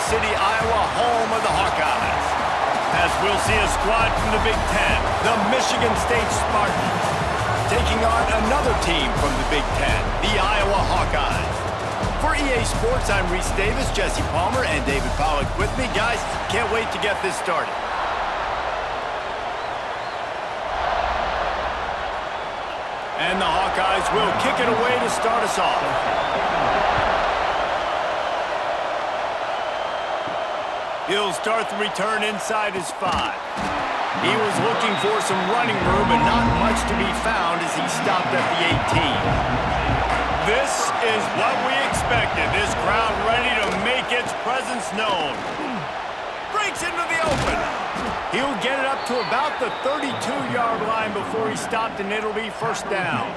City, Iowa, home of the Hawkeyes. As we'll see a squad from the Big Ten, the Michigan State Spartans, taking on another team from the Big Ten, the Iowa Hawkeyes. For EA Sports, I'm Reese Davis, Jesse Palmer, and David Pollack with me. Guys, can't wait to get this started. And the Hawkeyes will kick it away to start us off. He'll start the return inside his 5. He was looking for some running room, but not much to be found as he stopped at the 18. This is what we expected. This crowd ready to make its presence known. Breaks into the open. He'll get it up to about the 32-yard line before he stopped, and it'll be first down.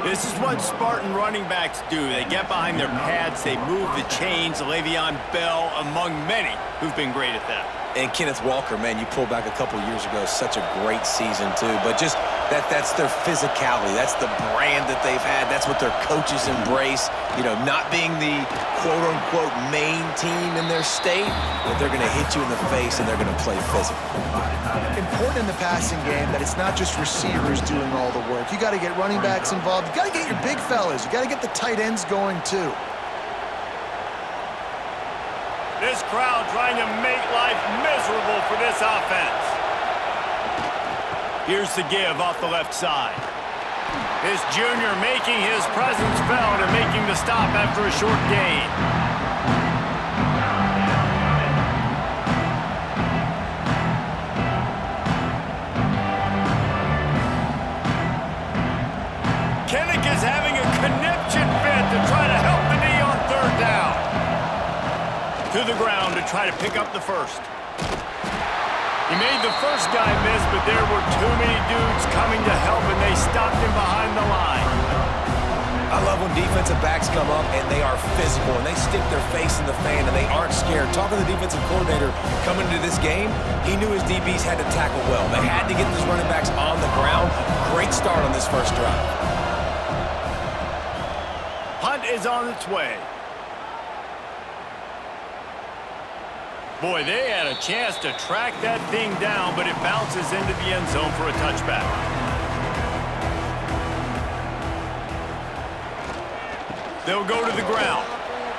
This is what Spartan running backs do. They get behind their pads, they move the chains. Le'Veon Bell, among many, who've been great at that. And Kenneth Walker, man, you pulled back a couple years ago, such a great season too. But just that's their physicality. That's the brand that they've had. That's what their coaches embrace. You know, not being the quote-unquote main team in their state, but they're going to hit you in the face and they're going to play physical. Important in the passing game that it's not just receivers doing all the work. You got to get running backs involved. You got to get your big fellas. You got to get the tight ends going too. This crowd trying to make life miserable for this offense. Here's the give off the left side. This junior making his presence felt and making the stop after a short gain. Kennick is having a conniption fit to try to help the knee on third down. To the ground to try to pick up the first. He made the first guy miss, but there were too many dudes coming to help, and they stopped him behind the line. I love when defensive backs come up and they are physical and they stick their face in the fan and they aren't scared. Talking to the defensive coordinator coming into this game, he knew his DBs had to tackle well. They had to get these running backs on the ground. Great start on this first drive. Punt is on its way. Boy, they had a chance to track that thing down, but it bounces into the end zone for a touchback. They'll go to the ground.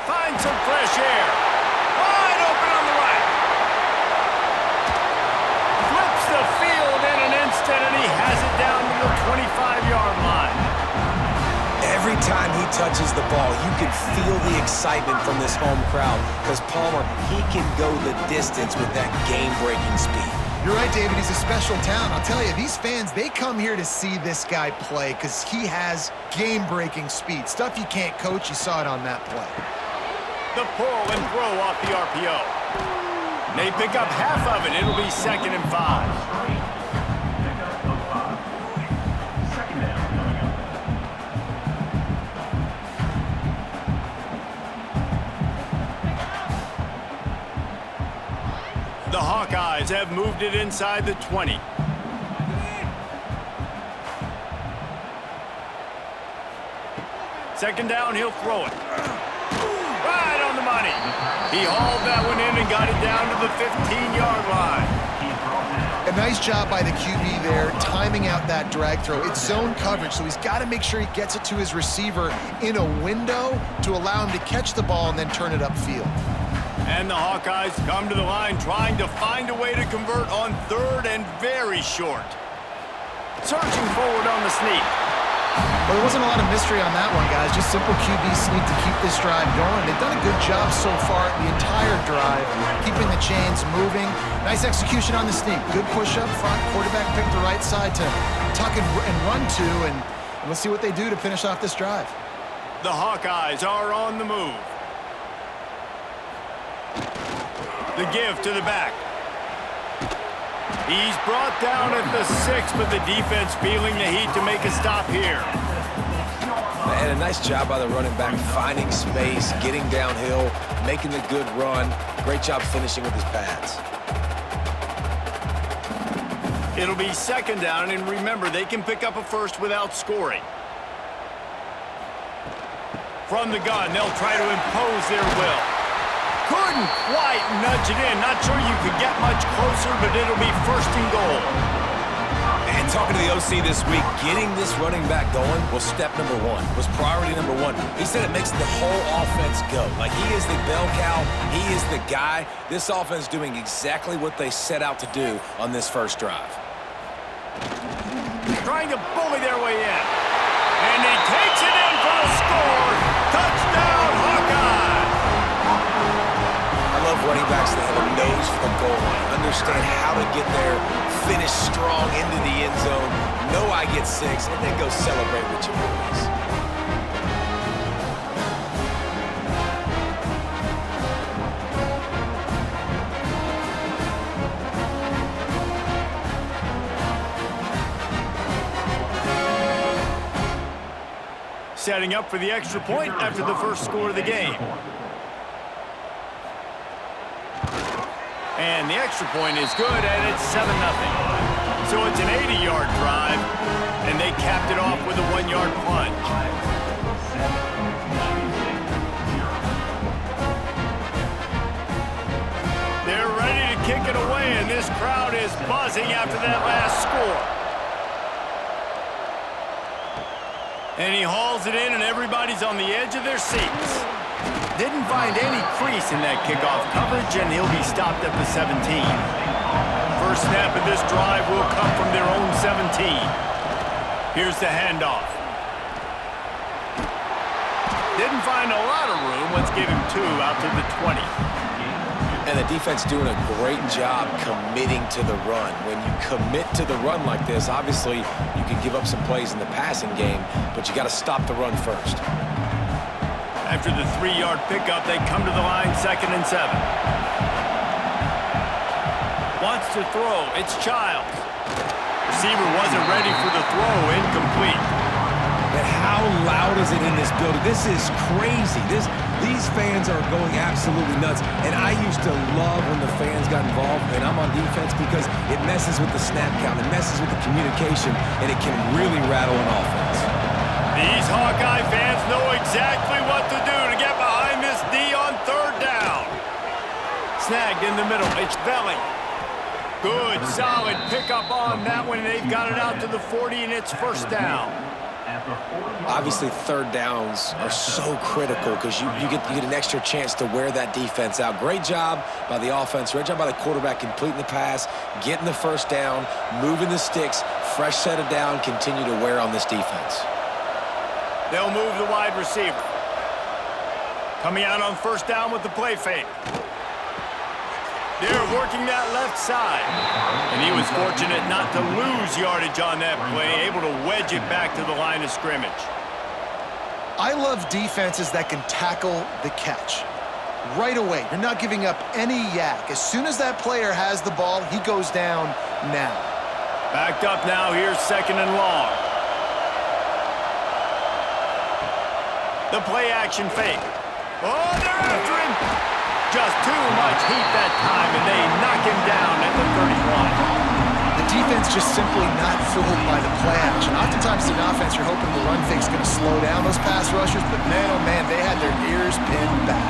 Find some fresh air. Wide open on the right. Flips the field in an instant, and he has it down to the 25-yard line. Every time he touches the ball, you can feel the excitement from this home crowd because Palmer, he can go the distance with that game-breaking speed. You're right, David. He's a special talent. I'll tell you, these fans, they come here to see this guy play because he has game-breaking speed. Stuff you can't coach. You saw it on that play. The pull and throw off the RPO. They pick up half of it. It'll be 2nd and 5. The Hawkeyes have moved it inside the 20. Second down, he'll throw it. Right on the money. He hauled that one in and got it down to the 15-yard line. A nice job by the QB there, timing out that drag throw. It's zone coverage, so he's got to make sure he gets it to his receiver in a window to allow him to catch the ball and then turn it upfield. And the Hawkeyes come to the line trying to find a way to convert on third and very short. Searching forward on the sneak. Well, there wasn't a lot of mystery on that one, guys. Just simple QB sneak to keep this drive going. They've done a good job so far the entire drive, keeping the chains moving. Nice execution on the sneak. Good push up front. Quarterback picked the right side to tuck and run to, and let's see what they do to finish off this drive. The Hawkeyes are on the move. The give to the back. He's brought down at the 6, but the defense feeling the heat to make a stop here. And a nice job by the running back, finding space, getting downhill, making the good run. Great job finishing with his pads. It'll be 2nd down, and remember, they can pick up a first without scoring. From the gun, they'll try to impose their will. Couldn't quite nudge it in. Not sure you could get much closer, but it'll be first and goal. And talking to the OC this week, getting this running back going was step number one, was priority number one. He said it makes the whole offense go. Like, he is the bell cow. He is the guy. This offense doing exactly what they set out to do on this first drive. Trying to bully their way in. And he takes it in for the score. Touchdown, Hawkeyes! I love running backs that have a nose for the goal line, understand how to get there, finish strong into the end zone, know I get 6, and then go celebrate with your boys. Setting up for the extra point after the first score of the game. And the extra point is good, and it's 7-0. So it's an 80-yard drive, and they capped it off with a 1-yard plunge. They're ready to kick it away, and this crowd is buzzing after that last score. And he hauls it in, and everybody's on the edge of their seats. Didn't find any crease in that kickoff coverage, and he'll be stopped at the 17. First snap of this drive will come from their own 17. Here's the handoff. Didn't find a lot of room. Let's give him 2 out to the 20. And the defense doing a great job committing to the run. When you commit to the run like this, obviously you can give up some plays in the passing game, but you got to stop the run first. After the 3-yard pickup, they come to the line, 2nd and 7. Wants to throw. It's Childs. Receiver wasn't ready for the throw. Incomplete. And how loud is it in this building? This is crazy. These fans are going absolutely nuts. And I used to love when the fans got involved, and I'm on defense, because it messes with the snap count. It messes with the communication, and it can really rattle an offense. These Hawkeye fans know exactly what to do to get behind this D on 3rd down. Snagged in the middle. It's Belling. Good, solid pickup on that one. They've got it out to the 40, and it's first down. Obviously, 3rd downs are so critical because you get an extra chance to wear that defense out. Great job by the offense. Great job by the quarterback completing the pass, getting the first down, moving the sticks, fresh set of down, continue to wear on this defense. They'll move the wide receiver. Coming out on first down with the play fake. They're working that left side. And he was fortunate not to lose yardage on that play, able to wedge it back to the line of scrimmage. I love defenses that can tackle the catch. Right away, you're not giving up any yak. As soon as that player has the ball, he goes down now. Backed up now, here's 2nd and long. The play action fake. Oh, they're after him! Just too much heat that time, and they knock him down at the 31. The defense just simply not fooled by the play action. Oftentimes in offense, you're hoping the run fake's going to slow down those pass rushers, but man, oh man, they had their ears pinned back.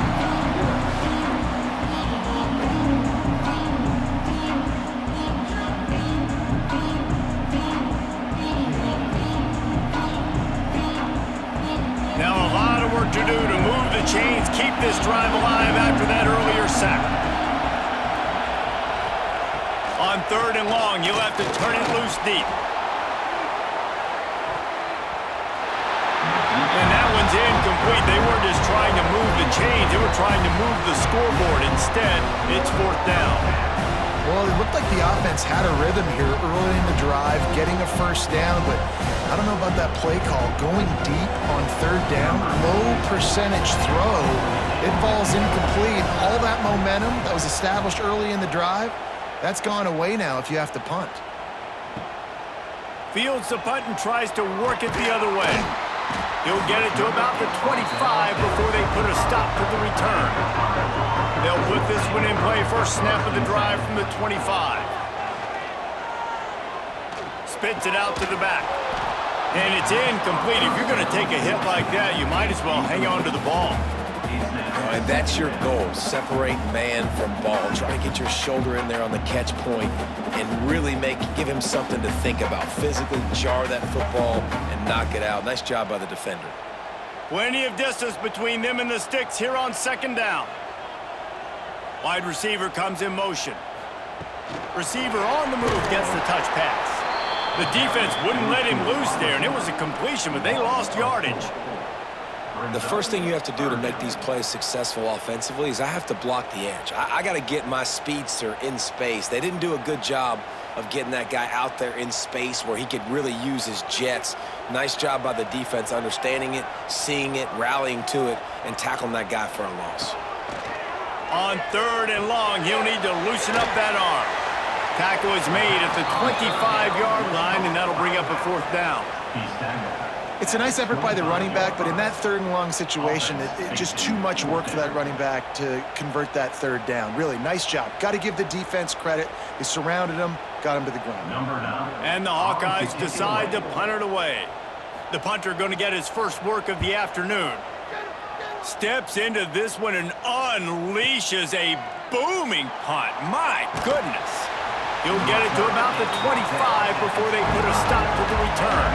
Now a lot of work to do to move the chains, keep this drive alive after that earlier sack. On 3rd and long, you'll have to turn it loose deep. And that one's incomplete. They weren't just trying to move the chains, they were trying to move the scoreboard. Instead, it's 4th down. Well, it looked like the offense had a rhythm here early in the drive, getting a first down, but I don't know about that play call. Going deep on 3rd down, low percentage throw, it falls incomplete. All that momentum that was established early in the drive, that's gone away now if you have to punt. Fields the punt and tries to work it the other way. He'll get it to about the 25 before they put a stop to the return. They'll put this one in play, first snap of the drive from the 25. Spits it out to the back. And it's incomplete. If you're going to take a hit like that, you might as well hang on to the ball. And that's your goal. Separate man from ball. Try to get your shoulder in there on the catch point and really give him something to think about. Physically jar that football and knock it out. Nice job by the defender. Plenty of distance between them and the sticks here on second down. Wide receiver comes in motion. Receiver on the move gets the touch pass. The defense wouldn't let him loose there, and it was a completion, but they lost yardage. The first thing you have to do to make these plays successful offensively is I have to block the edge. I got to get my speedster in space. They didn't do a good job of getting that guy out there in space where he could really use his jets. Nice job by the defense understanding it, seeing it, rallying to it, and tackling that guy for a loss. On 3rd and long, he'll need to loosen up that arm. Tackle is made at the 25-yard line, and that'll bring up a 4th down. It's a nice effort by the running back, but in that 3rd and long situation, it just too much work for that running back to convert that 3rd down. Really, nice job. Got to give the defense credit. They surrounded him, got him to the ground. And the Hawkeyes decide to punt it away. The punter going to get his first work of the afternoon. Steps into this one and unleashes a booming punt. My goodness. He'll get it to about the 25 before they put a stop to the return.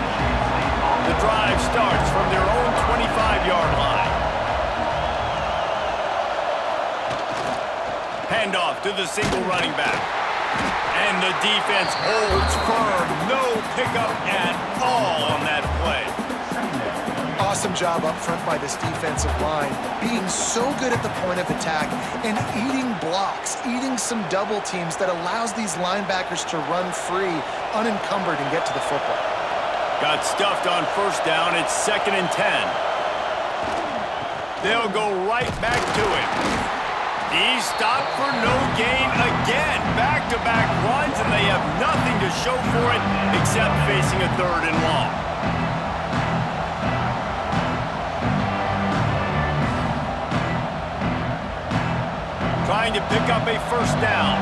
The drive starts from their own 25-yard line. Handoff to the single running back. And the defense holds firm. No pickup at all on that play. Awesome job up front by this defensive line, being so good at the point of attack and eating blocks, eating some double teams that allows these linebackers to run free, unencumbered, and get to the football. Got stuffed on 1st down. It's 2nd and 10. They'll go right back to it. He's stopped for no gain again. Back-to-back runs, and they have nothing to show for it except facing a 3rd and long. Trying to pick up a 1st down.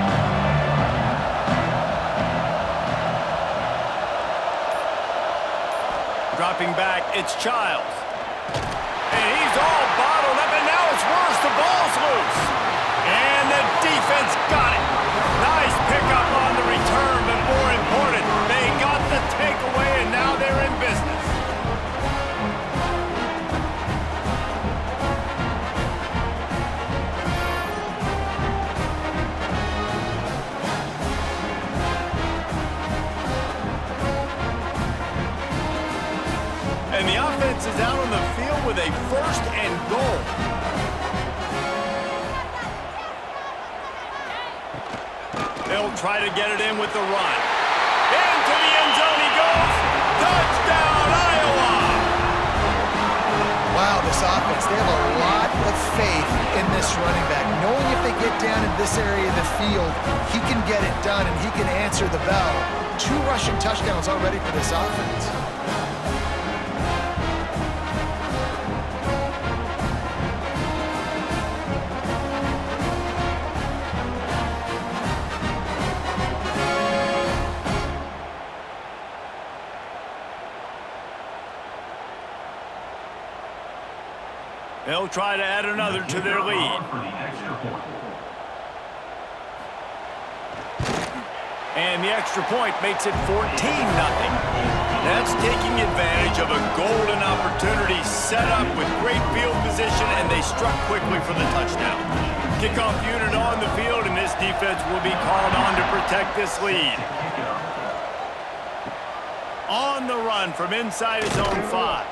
Dropping back, it's Childs. And he's all bottled up, and now it's worse. The ball's loose. And the defense got it. Nice pickup on the return, but more important, they got the takeaway, and now they're in business. And the offense is out on the field with a 1st and goal. They'll try to get it in with the run. Into the end zone he goes. Touchdown, Iowa! Wow, this offense, they have a lot of faith in this running back. Knowing if they get down in this area of the field, he can get it done and he can answer the bell. 2 rushing touchdowns already for this offense. They'll try to add another to their lead. And the extra point makes it 14-0. That's taking advantage of a golden opportunity set up with great field position, and they struck quickly for the touchdown. Kickoff unit on the field, and this defense will be called on to protect this lead. On the run from inside his own 5.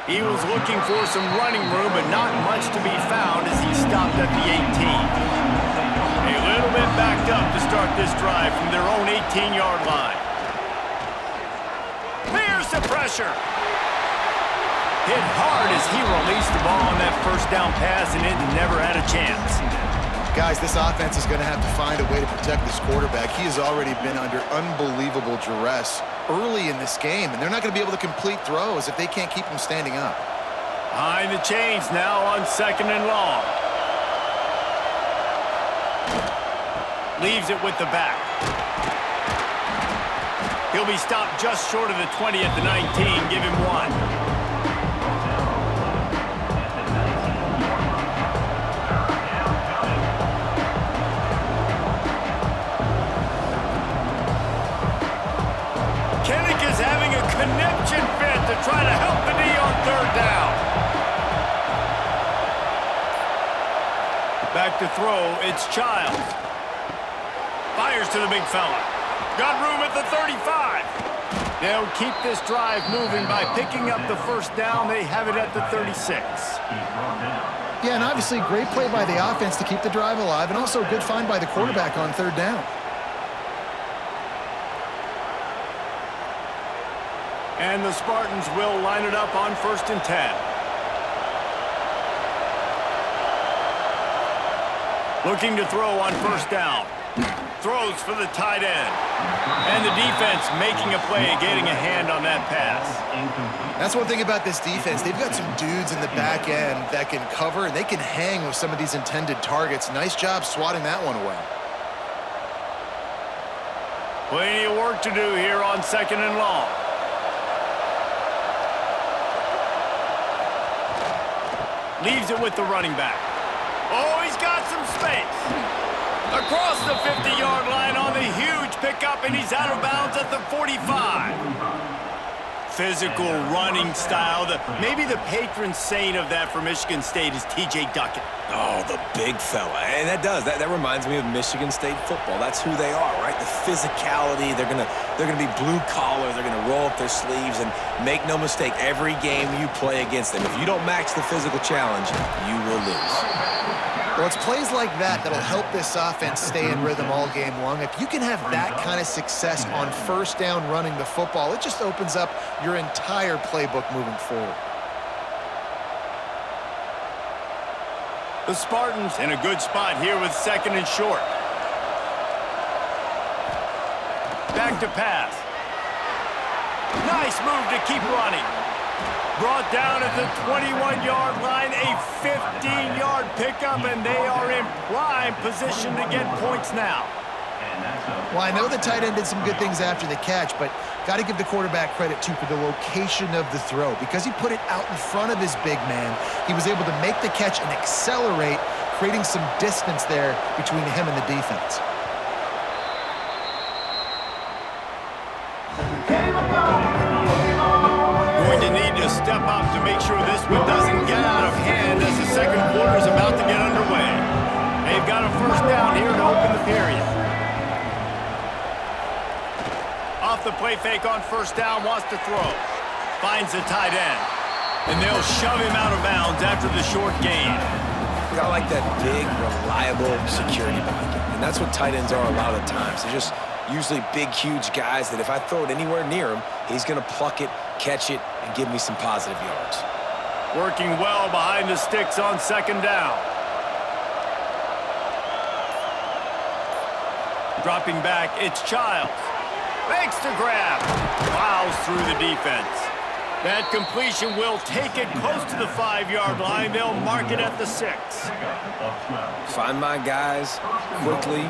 He was looking for some running room, but not much to be found as he stopped at the 18. A little bit backed up to start this drive from their own 18-yard line. Here's the pressure. Hit hard as he released the ball on that 1st down pass, and it never had a chance. Guys, this offense is going to have to find a way to protect this quarterback. He has already been under unbelievable duress early in this game, and they're not going to be able to complete throws if they can't keep him standing up. Behind the chains now on 2nd and long. Leaves it with the back. He'll be stopped just short of the 20 at the 19. Give him 1. Back to throw, it's Childs. Fires to the big fella. Got room at the 35. They'll keep this drive moving by picking up the first down. They have it at the 36. Yeah, and obviously great play by the offense to keep the drive alive, and also a good find by the quarterback on third down. And the Spartans will line it up on 1st and 10. Looking to throw on 1st down. Throws for the tight end. And the defense making a play, getting a hand on that pass. That's one thing about this defense. They've got some dudes in the back end that can cover, and they can hang with some of these intended targets. Nice job swatting that one away. Plenty of work to do here on 2nd and long. Leaves it with the running back. Oh, he's got some space. Across the 50-yard line on the huge pickup, and he's out of bounds at the 45. Physical running style. Maybe the patron saint of that for Michigan State is T.J. Duckett. Oh, the big fella. And that reminds me of Michigan State football. That's who they are, right? The physicality. They're gonna be blue collar. They're gonna roll up their sleeves, and make no mistake, every game you play against them, if you don't match the physical challenge, you will lose. Well, it's plays like that that'll help this offense stay in rhythm all game long. If you can have that kind of success on 1st down running the football, it just opens up your entire playbook moving forward. The Spartans in a good spot here with 2nd and short. Back to pass. Nice move to keep running. Brought down at the 21-yard line, a 15-yard pickup, and they are in prime position to get points now. Well, I know the tight end did some good things after the catch, but got to give the quarterback credit, too, for the location of the throw. Because he put it out in front of his big man, he was able to make the catch and accelerate, creating some distance there between him and the defense. Going to need to step up to make sure this one doesn't get out of hand as the 2nd quarter is about to get underway. They've got a 1st down here to open the period. Off the play fake on 1st down, wants to throw. Finds the tight end. And they'll shove him out of bounds after the short gain. I like that big, reliable security blanket. And that's what tight ends are a lot of the times. They're just usually big, huge guys that if I throw it anywhere near him, he's going to pluck it, catch it, and give me some positive yards. Working well behind the sticks on 2nd down. Dropping back, it's Childs. Makes the grab. Plows through the defense. That completion will take it close to the 5-yard line. They'll mark it at the 6. Find my guys quickly,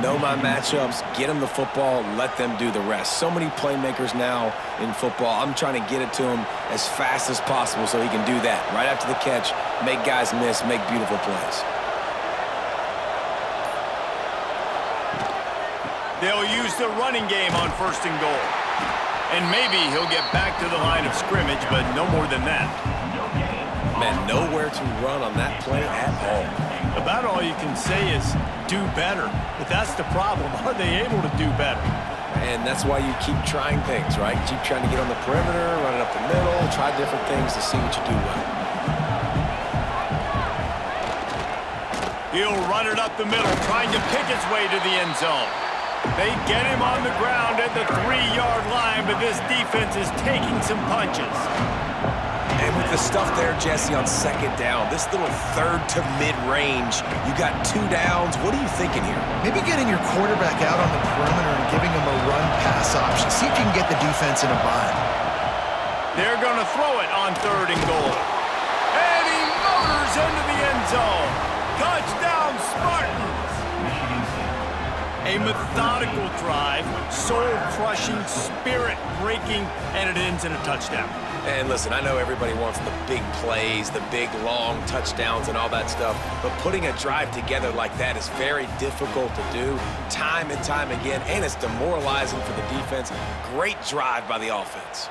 know my matchups, get them the football, let them do the rest. So many playmakers now in football. I'm trying to get it to him as fast as possible so he can do that. Right after the catch, make guys miss, make beautiful plays. They'll use the running game on 1st and goal. And maybe he'll get back to the line of scrimmage, but no more than that. Man, nowhere to run on that play at all. About all you can say is do better. But that's the problem. Are they able to do better? And that's why you keep trying things, right? Keep trying to get on the perimeter, run it up the middle, try different things to see what you do well. He'll run it up the middle, trying to pick his way to the end zone. They get him on the ground at the 3-yard line, but this defense is taking some punches. And with the stuff there, Jesse, on 2nd down, this little 3rd to mid-range, you got 2 downs. What are you thinking here? Maybe getting your quarterback out on the perimeter and giving him a run-pass option. See if you can get the defense in a bind. They're going to throw it on 3rd and goal. And he motors into the end zone. Touchdown, Spartans! A methodical drive, soul-crushing, spirit-breaking, and it ends in a touchdown. And listen, I know everybody wants the big plays, the big, long touchdowns and all that stuff, but putting a drive together like that is very difficult to do time and time again, and it's demoralizing for the defense. Great drive by the offense.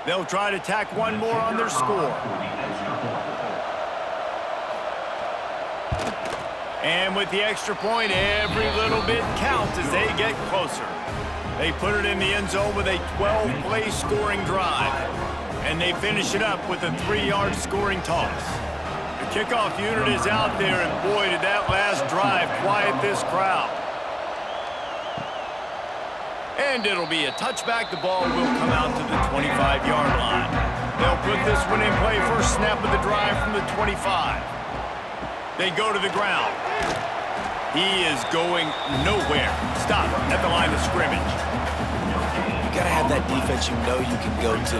They'll try to tack one more on their score. And with the extra point, every little bit counts as they get closer. They put it in the end zone with a 12-play scoring drive. And they finish it up with a 3-yard scoring toss. The kickoff unit is out there, and boy, did that last drive quiet this crowd. And it'll be a touchback. The ball will come out to the 25-yard line. They'll put this one in play. First snap of the drive from the 25. They go to the ground. He is going nowhere. Stop at the line of scrimmage. You got to have that defense you know you can go to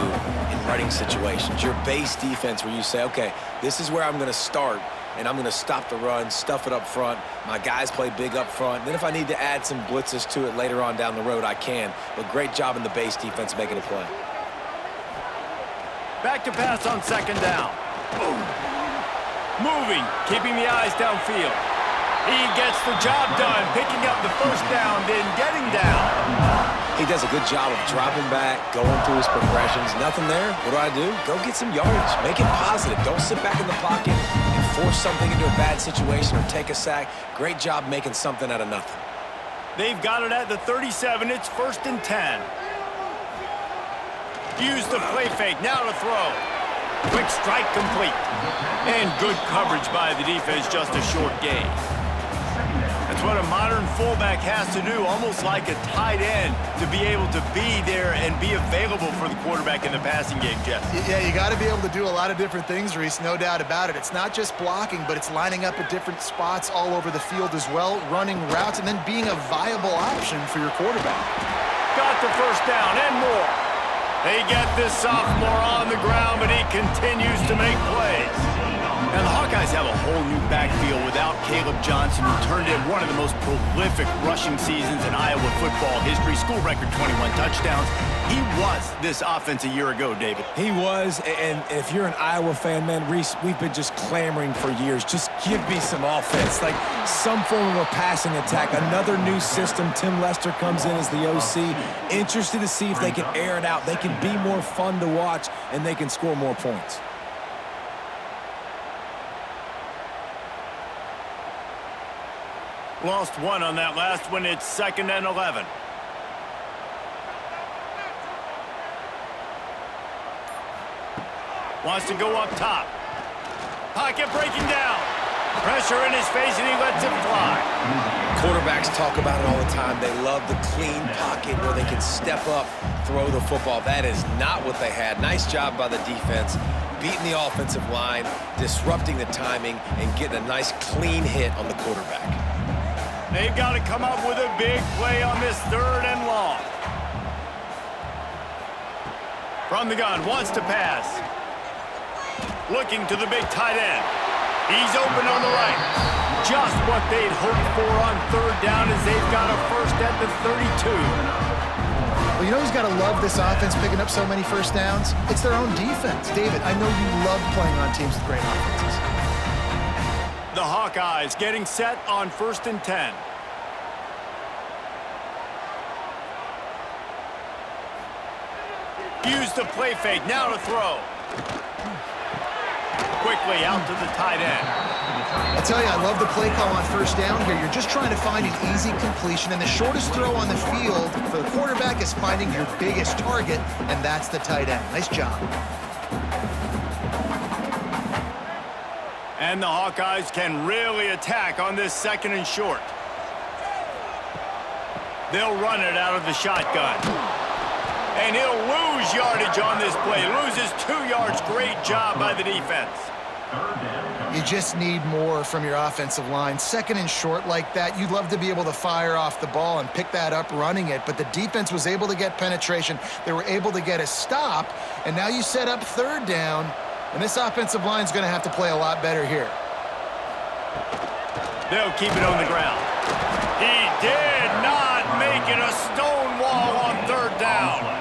in running situations. Your base defense where you say, okay, this is where I'm going to start, and I'm going to stop the run, stuff it up front. My guys play big up front. Then if I need to add some blitzes to it later on down the road, I can. But great job in the base defense making a play. Back to pass on second down. Moving, keeping the eyes downfield. He gets the job done, picking up the first down, then getting down. He does a good job of dropping back, going through his progressions. Nothing there. What do? Go get some yardage. Make it positive. Don't sit back in the pocket and force something into a bad situation or take a sack. Great job making something out of nothing. They've got it at the 37. It's 1st and 10. Use the play fake. Now to throw. Quick strike complete. And good coverage by the defense, just a short gain. That's what a modern fullback has to do, almost like a tight end, to be able to be there and be available for the quarterback in the passing game, Jeff. Yeah, you got to be able to do a lot of different things, Reese, no doubt about it. It's not just blocking, but it's lining up at different spots all over the field as well, running routes, and then being a viable option for your quarterback. Got the first down and more. They get this sophomore on the ground, but he continues to make plays. And the Hawkeyes have a whole new backfield without Caleb Johnson, who turned in one of the most prolific rushing seasons in Iowa football history. School record 21 touchdowns. He was this offense a year ago, David. He was, and if you're an Iowa fan, man, Reese, we've been just clamoring for years. Just give me some offense, like some form of a passing attack. Another new system. Tim Lester comes in as the OC. Interested to see if they can air it out. They can be more fun to watch, and they can score more points. Lost one on that last one. It's 2nd and 11. Wants to go up top. Pocket breaking down. Pressure in his face, and he lets it fly. Quarterbacks talk about it all the time. They love the clean pocket where they can step up, throw the football. That is not what they had. Nice job by the defense, beating the offensive line, disrupting the timing, and getting a nice clean hit on the quarterback. They've got to come up with a big play on this 3rd and long. From the gun, wants to pass. Looking to the big tight end. He's open on the right. Just what they'd hoped for on 3rd down, as they've got a first at the 32. Well, you know who's got to love this offense picking up so many first downs? It's their own defense. David, I know you love playing on teams with great offenses. The Hawkeyes getting set on 1st and 10. Use the play fake, now to throw. Quickly out to the tight end. I'll tell you, I love the play call on 1st down here. You're just trying to find an easy completion, and the shortest throw on the field for the quarterback is finding your biggest target, and that's the tight end. Nice job. And the Hawkeyes can really attack on this 2nd and short. They'll run it out of the shotgun. And he'll lose yardage on this play. Loses 2 yards. Great job by the defense. You just need more from your offensive line. 2nd and short like that, you'd love to be able to fire off the ball and pick that up running it, but the defense was able to get penetration. They were able to get a stop, and now you set up 3rd down, and this offensive line is going to have to play a lot better here. They'll keep it on the ground. He did not make it a stone wall on 3rd down.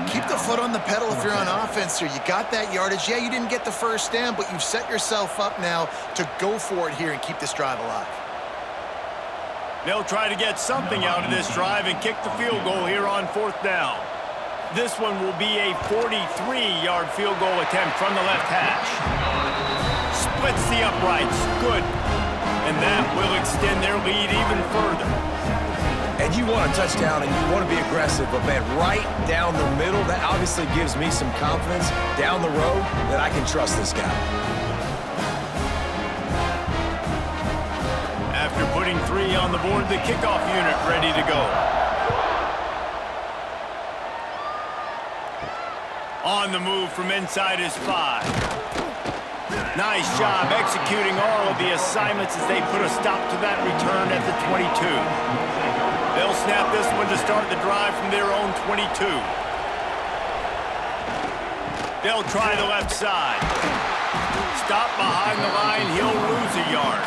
Keep the foot on the pedal if you're on offense here. You got that yardage. Yeah, you didn't get the first down, but you've set yourself up now to go for it here and keep this drive alive. They'll try to get something out of this drive and kick the field goal here on 4th down. This one will be a 43-yard field goal attempt from the left hash. Splits the uprights. Good. And that will extend their lead even further. And you want a touchdown and you want to be aggressive, but man, right down the middle, that obviously gives me some confidence down the road that I can trust this guy. After putting 3 on the board, the kickoff unit ready to go. On the move from inside his 5. Nice job executing all of the assignments as they put a stop to that return at the 22. They'll snap this one to start the drive from their own 22. They'll try the left side. Stop behind the line, he'll lose a yard.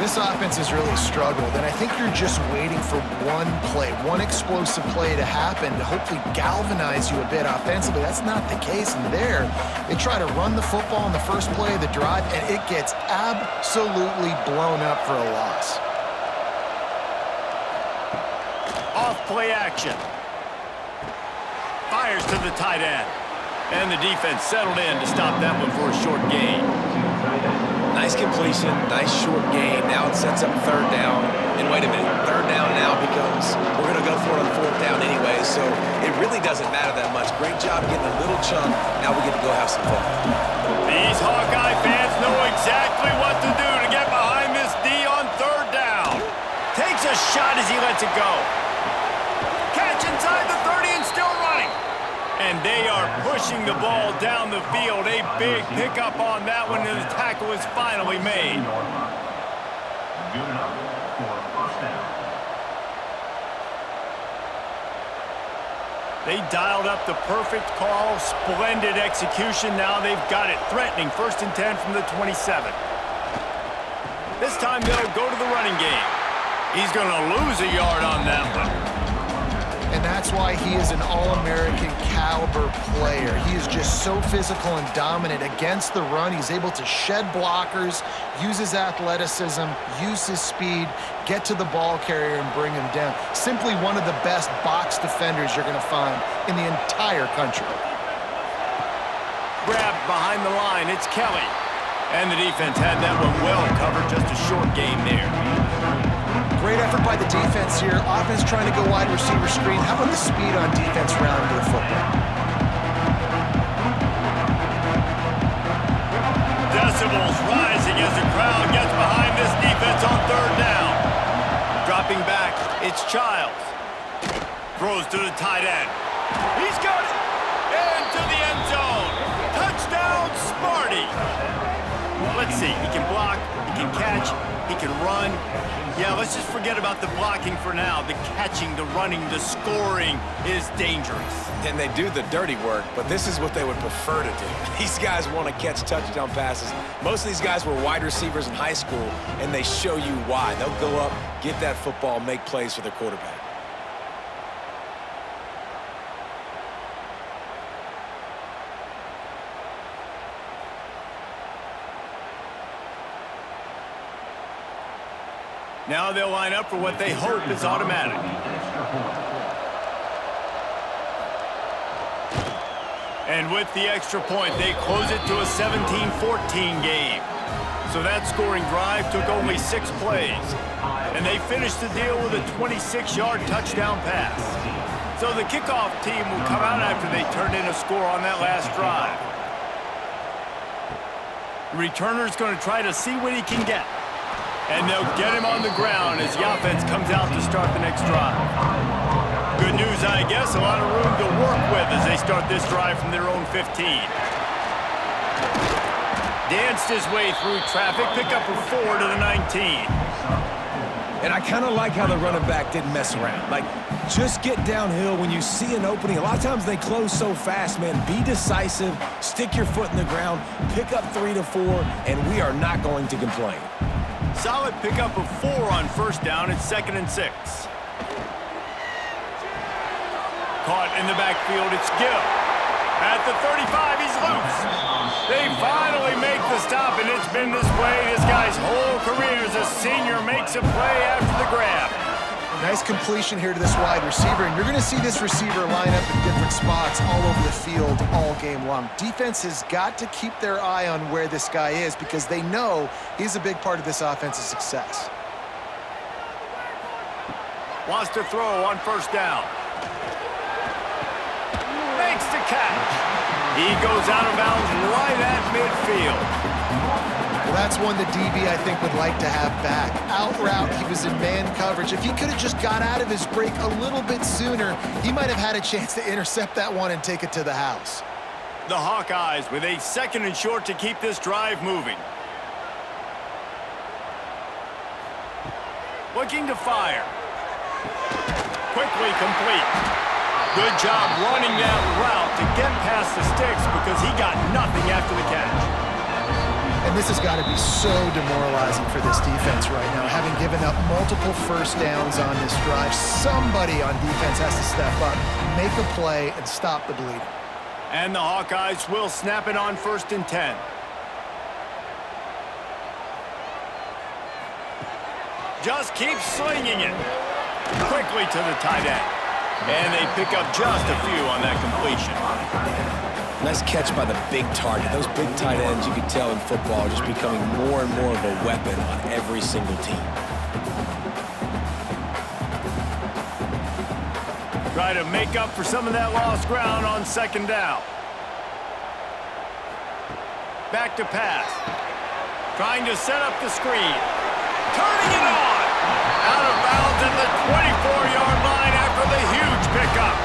This offense has really struggled, and I think you're just waiting for one play, one explosive play to happen to hopefully galvanize you a bit offensively. That's not the case, and there, they try to run the football in the first play of the drive, and it gets absolutely blown up for a loss. Off play action. Fires to the tight end. And the defense settled in to stop that one for a short gain. Nice completion, nice short gain. Now it sets up 3rd down. And wait a minute, 3rd down now becomes, we're going to go for it on 4th down anyway, so it really doesn't matter that much. Great job getting a little chunk. Now we get to go have some fun. These Hawkeye fans know exactly what to do to get behind this D on 3rd down. Takes a shot as he lets it go. Catch inside the 30 and still running. And they are pushing the ball down the field. A big pickup on that one, and the tackle is finally made. Good enough for a 1st down. They dialed up the perfect call. Splendid execution. Now they've got it. Threatening 1st and 10 from the 27. This time they'll go to the running game. He's going to lose a yard on that one. And that's why he is an All-American caliber player. He is just so physical and dominant against the run. He's able to shed blockers, use his athleticism, use his speed, get to the ball carrier and bring him down. Simply one of the best box defenders you're going to find in the entire country. Grabbed behind the line, it's Kelly. And the defense had that one well covered, just a short game there. Great effort by the defense here. Offense trying to go wide receiver screen. How about the speed on defense rounding the football? Decibels rising as the crowd gets behind this defense on 3rd down. Dropping back, it's Childs. Throws to the tight end. He's got it. Into the end zone. Touchdown, Sparty. Let's see, he can block, he can catch, he can run. Yeah, let's just forget about the blocking for now. The catching, the running, the scoring is dangerous. And they do the dirty work, but this is what they would prefer to do. These guys want to catch touchdown passes. Most of these guys were wide receivers in high school, and they show you why. They'll go up, get that football, make plays for their quarterback. Now they'll line up for what they hope is automatic. And with the extra point, they close it to a 17-14 game. So that scoring drive took only 6 plays. And they finished the deal with a 26-yard touchdown pass. So the kickoff team will come out after they turned in a score on that last drive. The returner's going to try to see what he can get. And they'll get him on the ground as the offense comes out to start the next drive. Good news, I guess. A lot of room to work with as they start this drive from their own 15. Danced his way through traffic, pick up a 4 to the 19. And I kind of like how the running back didn't mess around. Like, just get downhill when you see an opening. A lot of times they close so fast, man. Be decisive, stick your foot in the ground, pick up 3 to 4, and we are not going to complain. Solid pickup of 4 on 1st down. It's 2nd and 6. Caught in the backfield, it's Gill. At the 35, he's loose. They finally make the stop, and it's been this way. This guy's whole career as a senior makes a play after the grab. Nice completion here to this wide receiver, and you're going to see this receiver line up in different spots all over the field all game long. Defense has got to keep their eye on where this guy is because they know he's a big part of this offense's success. Wants to throw on first down. Makes the catch. He goes out of bounds right at midfield. Well, that's one the DB, I think, would like to have back. Out route, he was in man coverage. If he could have just got out of his break a little bit sooner, he might have had a chance to intercept that one and take it to the house. The Hawkeyes with a 2nd and short to keep this drive moving. Looking to fire. Quickly complete. Good job running that route to get past the sticks because he got nothing after the catch. And this has got to be so demoralizing for this defense right now, having given up multiple first downs on this drive. Somebody on defense has to step up, make a play, and stop the bleeding. And the Hawkeyes will snap it on 1st and 10. Just keep slinging it. Quickly to the tight end. And they pick up just a few on that completion. Nice catch by the big target. Those big tight ends, you can tell in football, are just becoming more and more of a weapon on every single team. Try to make up for some of that lost ground on 2nd down. Back to pass. Trying to set up the screen. Turning it on. Out of bounds at the 24-yard line after the huge pickup.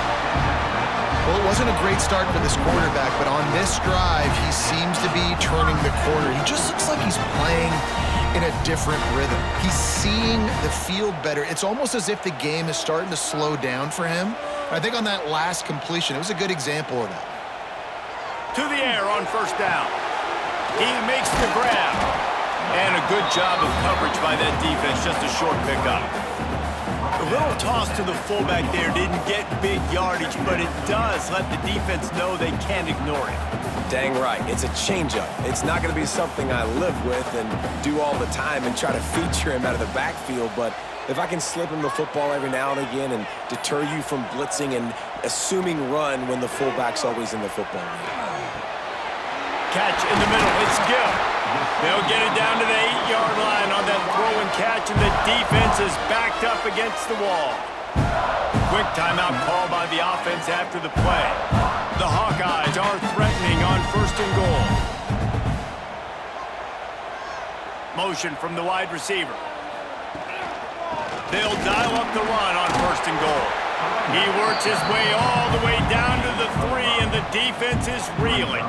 Well, it wasn't a great start for this quarterback, but on this drive, he seems to be turning the corner. He just looks like he's playing in a different rhythm. He's seeing the field better. It's almost as if the game is starting to slow down for him. I think on that last completion, it was a good example of that. To the air on 1st down. He makes the grab. And a good job of coverage by that defense, just a short pickup. A little toss to the fullback there didn't get big yardage, but it does let the defense know they can't ignore it. Dang right. It's a changeup. It's not going to be something I live with and do all the time and try to feature him out of the backfield, but if I can slip him the football every now and again and deter you from blitzing and assuming run when the fullback's always in the football game. Catch in the middle. It's Gill. They'll get it down to the 8-yard line on that throw and catch, and the defense is backed up against the wall. Quick timeout call by the offense after the play. The Hawkeyes are threatening on 1st and goal. Motion from the wide receiver. They'll dial up the run on 1st and goal. He works his way all the way down to the 3, and the defense is reeling.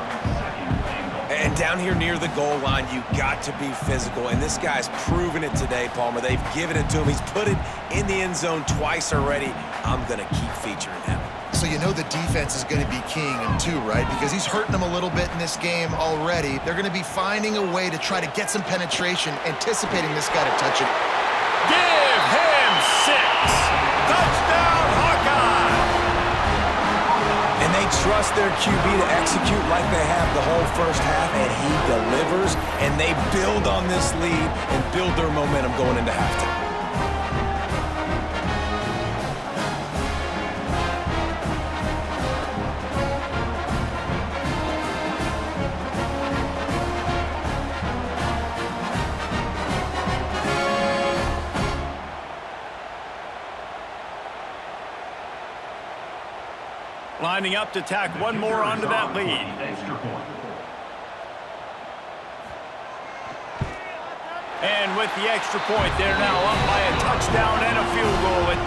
And down here near the goal line, you got to be physical. And this guy's proven it today, Palmer. They've given it to him. He's put it in the end zone twice already. I'm going to keep featuring him. So you know the defense is going to be keying him too, right? Because he's hurting them a little bit in this game already. They're going to be finding a way to try to get some penetration, anticipating this guy to touch it. Give him 6. Touchdown, Hawkeye! And they trust their QB to execute like they have the whole first half, and he delivers, and they build on this lead and build their momentum going into halftime. Lining up to tack one more onto that lead. And with the extra point, they're now up by a touchdown and a field goal at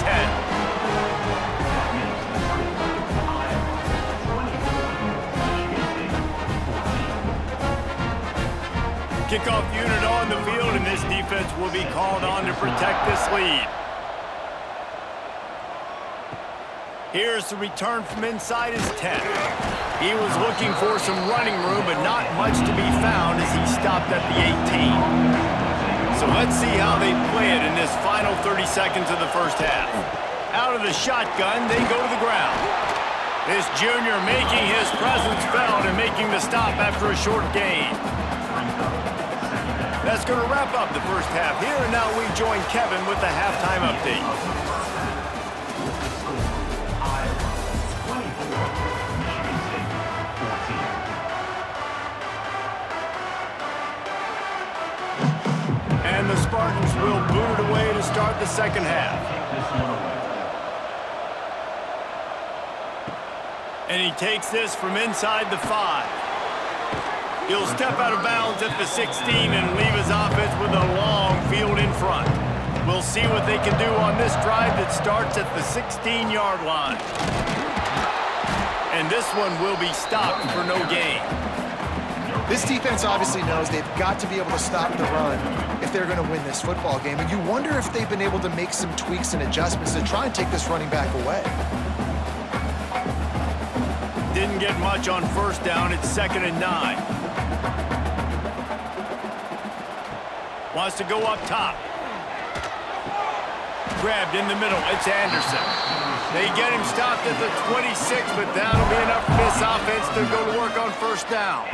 10. Kickoff unit on the field, and this defense will be called on to protect this lead. Here's the return from inside his 10. He was looking for some running room, but not much to be found as he stopped at the 18. So let's see how they play it in this final 30 seconds of the first half. Out of the shotgun, they go to the ground. This junior making his presence felt and making the stop after a short gain. That's going to wrap up the first half here, and now we join Kevin with the halftime update. And the Spartans will boot it away to start the second half. And he takes this from inside the 5. He'll step out of bounds at the 16 and leave his offense with a long field in front. We'll see what they can do on this drive that starts at the 16-yard line. And this one will be stopped for no gain. This defense obviously knows they've got to be able to stop the run if they're going to win this football game. And you wonder if they've been able to make some tweaks and adjustments to try and take this running back away. Didn't get much on first down. It's 2nd and 9. Wants to go up top. Grabbed in the middle. It's Anderson. They get him stopped at the 26, but that'll be enough for this offense to go to work on first down.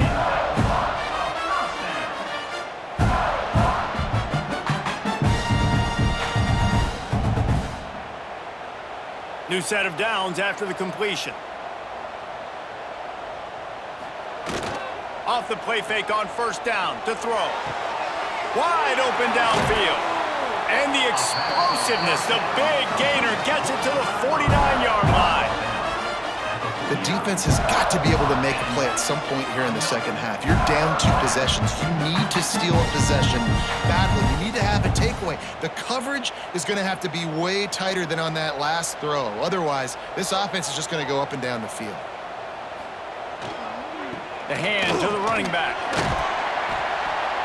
New set of downs after the completion. Off the play fake on first down to throw. Wide open downfield. And the explosiveness, the big gainer gets it to the 49-yard line. The defense has got to be able to make a play at some point here in the second half. You're down 2 possessions. You need to steal a possession badly. You need to have a takeaway. The coverage is going to have to be way tighter than on that last throw. Otherwise, this offense is just going to go up and down the field. The hand to the running back.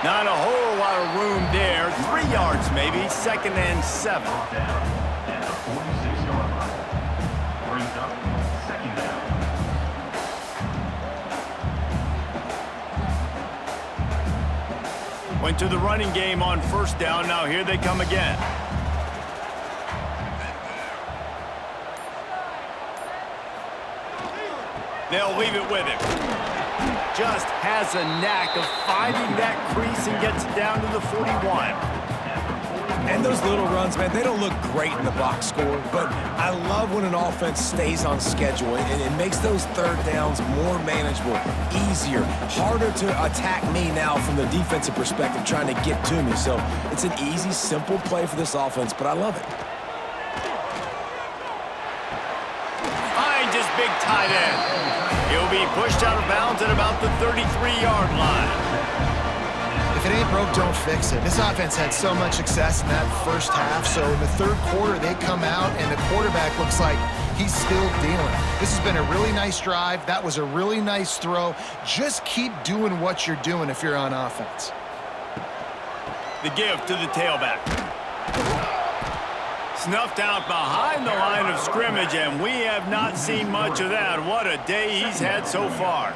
Not a whole lot of room there. 3 yards maybe. 2nd and 7. At the 46-yard line. Brings up 2nd down. Went to the running game on first down. Now here they come again. They'll leave it with him. Just has a knack of finding that crease and gets it down to the 41. And those little runs, man, they don't look great in the box score, but I love when an offense stays on schedule and it makes those third downs more manageable, easier, harder to attack me now from the defensive perspective trying to get to me. So it's an easy, simple play for this offense, but I love it. Finds his big tight end. He'll be pushed out of bounds at about the 33-yard line. If it ain't broke, don't fix it. This offense had so much success in that first half, so in the third quarter, they come out, and the quarterback looks like he's still dealing. This has been a really nice drive. That was a really nice throw. Just keep doing what you're doing if you're on offense. The give to the tailback. Snuffed out behind the line of scrimmage, and we have not seen much of that. What a day he's had so far.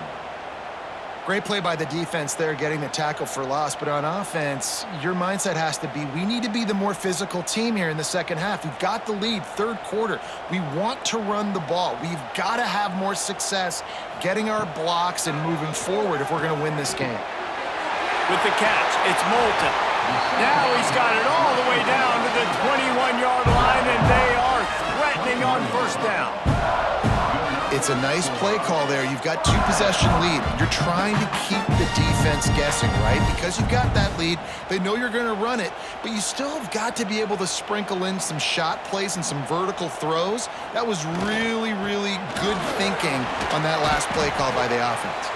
Great play by the defense there, getting the tackle for loss. But on offense, your mindset has to be, we need to be the more physical team here in the second half. We've got the lead, third quarter. We want to run the ball. We've got to have more success getting our blocks and moving forward if we're going to win this game. With the catch, it's Moulton. Now he's got it all the way down to the 21-yard line, and they are threatening on first down. It's a nice play call there. You've got 2-possession lead. You're trying to keep the defense guessing, right? Because you've got that lead. They know you're going to run it, but you still have got to be able to sprinkle in some shot plays and some vertical throws. That was really, really good thinking on that last play call by the offense.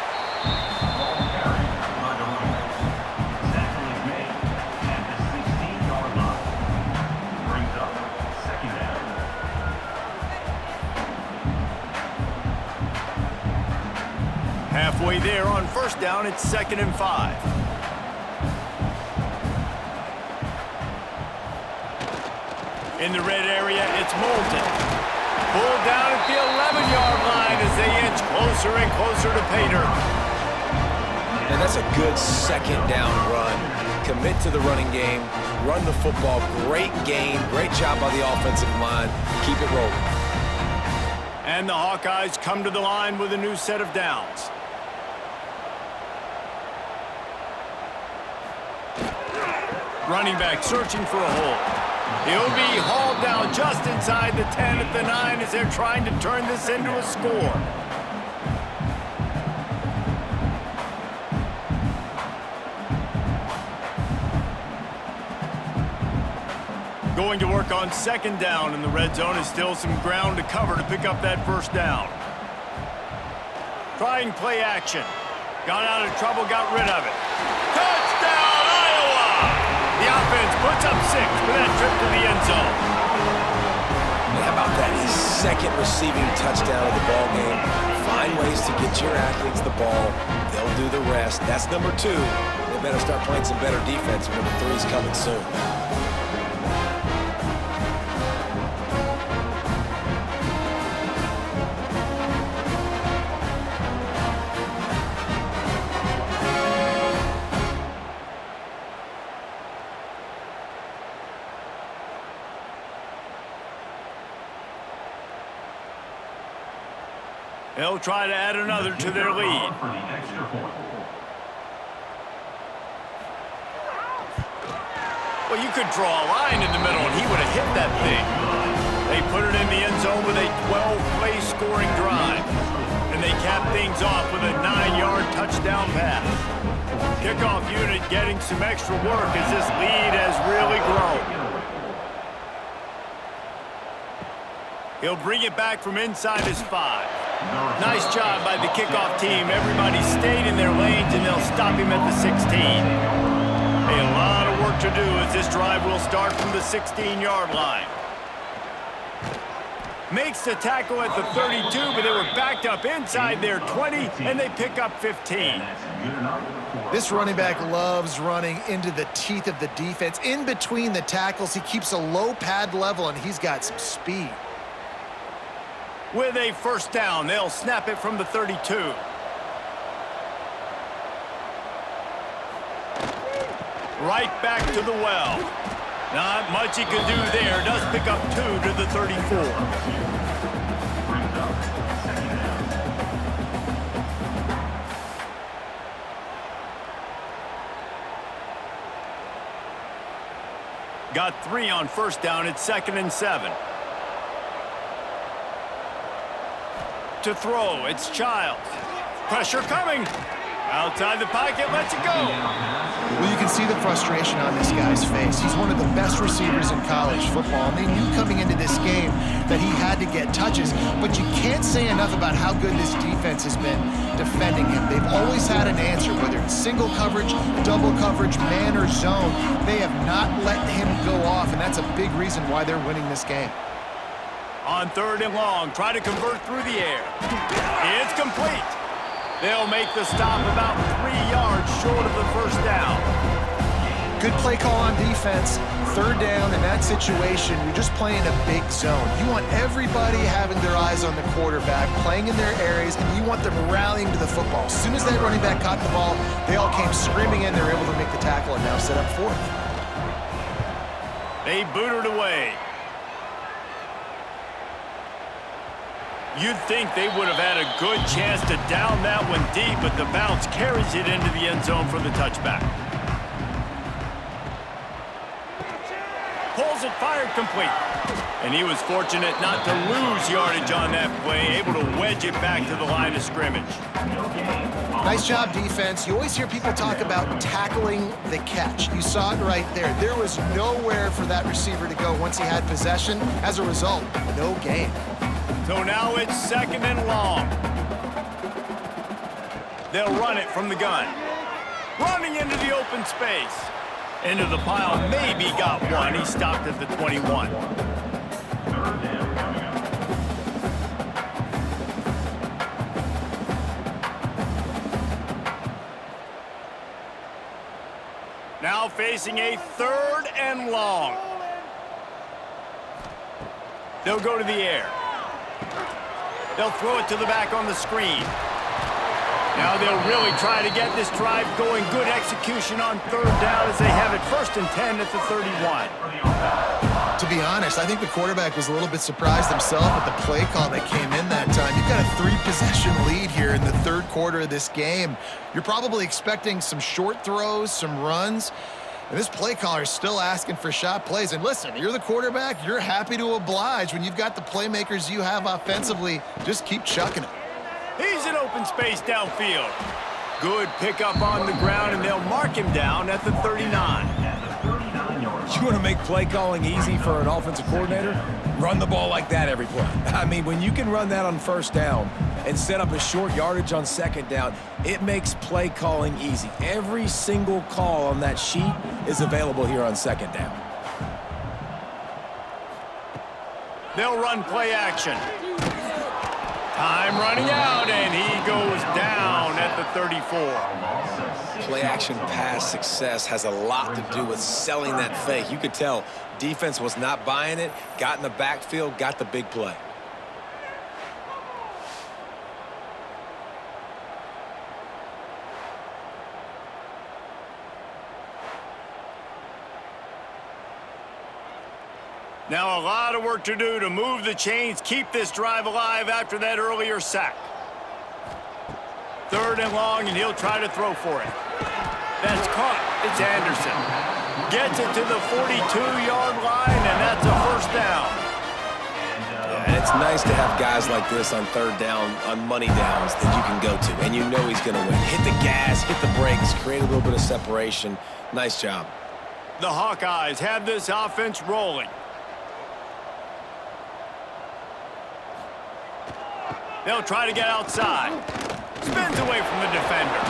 Halfway there on first down, it's 2nd and 5. In the red area, it's Moulton. Pulled down at the 11-yard line as they inch closer and closer to Pater. And that's a good second down run. Commit to the running game, run the football, great game, great job by the offensive line. Keep it rolling. And the Hawkeyes come to the line with a new set of downs. Running back searching for a hole. He'll be hauled down just inside the 10 at the 9 as they're trying to turn this into a score. Going to work on second down in the red zone is still some ground to cover to pick up that first down. Trying play action. Got out of trouble, got rid of it. Touchdown, Iowa! The offense puts up 6 for that trip to the end zone. How about that? His second receiving touchdown of the ball game. Find ways to get your athletes the ball. They'll do the rest. That's number 2. They better start playing some better defense. Number 3 is coming soon. They'll try to add another to their lead. For the extra point. Well, you could draw a line in the middle, and he would have hit that thing. They put it in the end zone with a 12-play scoring drive. And they cap things off with a 9-yard touchdown pass. Kickoff unit getting some extra work as this lead has really grown. He'll bring it back from inside his 5. Nice job by the kickoff team. Everybody stayed in their lanes, and they'll stop him at the 16. A lot of work to do as this drive will start from the 16-yard line. Makes the tackle at the 32, but they were backed up inside their 20, and they pick up 15. This running back loves running into the teeth of the defense. In between the tackles, he keeps a low pad level, and he's got some speed. With a first down, they'll snap it from the 32. Right back to the well. Not much he could do there. Does pick up 2 to the 34. Got 3 on first down. It's 2nd and 7. To throw, it's Childs. Pressure coming. Outside the pocket, lets it go. Well, you can see the frustration on this guy's face. He's one of the best receivers in college football, and they knew coming into this game that he had to get touches, but you can't say enough about how good this defense has been defending him. They've always had an answer, whether it's single coverage, double coverage, man or zone. They have not let him go off, and that's a big reason why they're winning this game. On 3rd and long, try to convert through the air. It's complete. They'll make the stop about 3 yards short of the first down. Good play call on defense. 3rd down in that situation, you're just playing a big zone. You want everybody having their eyes on the quarterback, playing in their areas, and you want them rallying to the football. As soon as that running back caught the ball, they all came screaming in. They were able to make the tackle and now set up 4th. They booted away. You'd think they would have had a good chance to down that one deep, but the bounce carries it into the end zone for the touchback. Pulls it, fired complete. And he was fortunate not to lose yardage on that play, able to wedge it back to the line of scrimmage. Nice job, defense. You always hear people talk about tackling the catch. You saw it right there. There was nowhere for that receiver to go once he had possession. As a result, no gain. So now it's 2nd and long. They'll run it from the gun. Running into the open space. Into the pile, maybe got one. He stopped at the 21. Now facing a 3rd and long. They'll go to the air. They'll throw it to the back on the screen. Now they'll really try to get this drive going. Good execution on 3rd down as they have it 1st and 10 at the 31. To be honest, I think the quarterback was a little bit surprised himself at the play call that came in that time. You've got a 3-possession lead here in the 3rd quarter of this game. You're probably expecting some short throws, some runs. And this play caller is still asking for shot plays. And listen, you're the quarterback. You're happy to oblige when you've got the playmakers you have offensively. Just keep chucking it. He's in open space downfield. Good pickup on the ground, and they'll mark him down at the 39. You want to make play calling easy for an offensive coordinator? Run the ball like that every play. I mean, when you can run that on first down and set up a short yardage on second down, it makes play calling easy. Every single call on that sheet is available here on second down. They'll run play action. Time running out, and he goes down at the 34. Play action pass success has a lot to do with selling that fake. You could tell defense was not buying it, got in the backfield, got the big play. Now a lot of work to do to move the chains, keep this drive alive after that earlier sack. 3rd and long, and he'll try to throw for it. That's caught. It's Anderson. Gets it to the 42-yard line, and that's a first down. Yeah, it's nice to have guys like this on 3rd down, on money downs that you can go to, and you know he's going to win. Hit the gas, hit the brakes, create a little bit of separation. Nice job. The Hawkeyes have this offense rolling. They'll try to get outside. Spins away from the defender.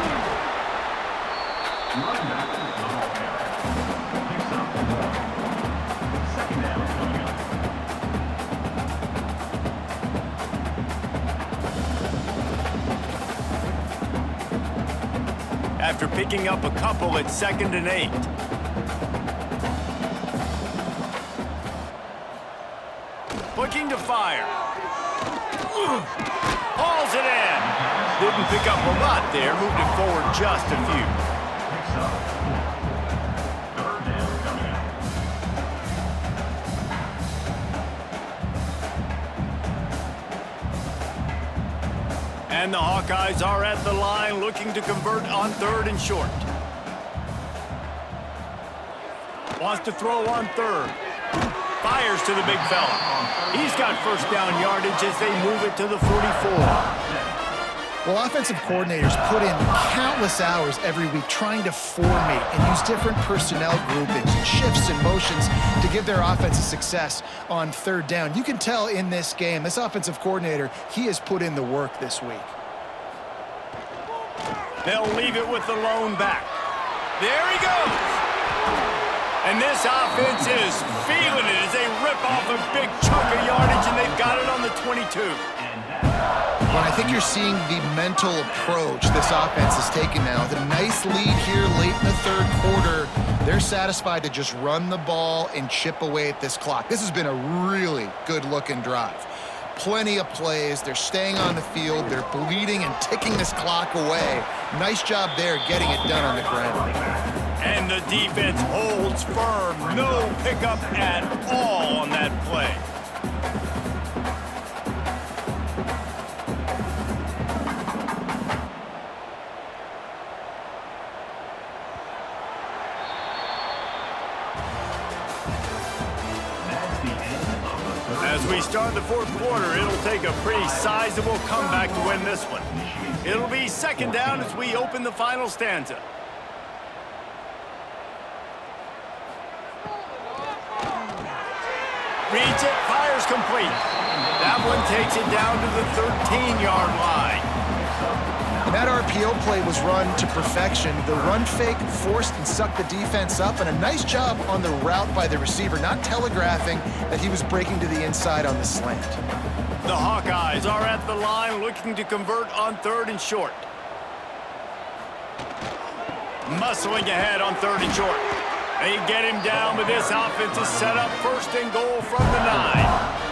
After picking up a couple, it's 2nd and 8. Looking to fire. Hauls it in. Didn't pick up a lot there. Moved it forward just a few. And the Hawkeyes are at the line looking to convert on 3rd and short. Wants to throw on 3rd. Fires to the big fella. He's got first down yardage as they move it to the 44. Well, offensive coordinators put in countless hours every week trying to formate and use different personnel groupings and shifts and motions to give their offense success on 3rd down. You can tell in this game, this offensive coordinator, he has put in the work this week. They'll leave it with the lone back. There he goes. And this offense is feeling it as they rip off a big chunk of yardage, and they've got it on the 22. Well, I think you're seeing the mental approach this offense is taking now. With a nice lead here late in the 3rd quarter, they're satisfied to just run the ball and chip away at this clock. This has been a really good-looking drive. Plenty of plays. They're staying on the field. They're bleeding and ticking this clock away. Nice job there getting it done on the ground. And the defense holds firm. No pickup at all on that play. As we start the 4th quarter, it'll take a pretty sizable comeback to win this one. It'll be 2nd down as we open the final stanza. Reads it, fires complete. That one takes it down to the 13-yard line. And that RPO play was run to perfection. The run fake forced and sucked the defense up, and a nice job on the route by the receiver, not telegraphing that he was breaking to the inside on the slant. The Hawkeyes are at the line looking to convert on 3rd and short. Muscling ahead on 3rd and short. They get him down, but this offense is set up 1st and goal from the 9.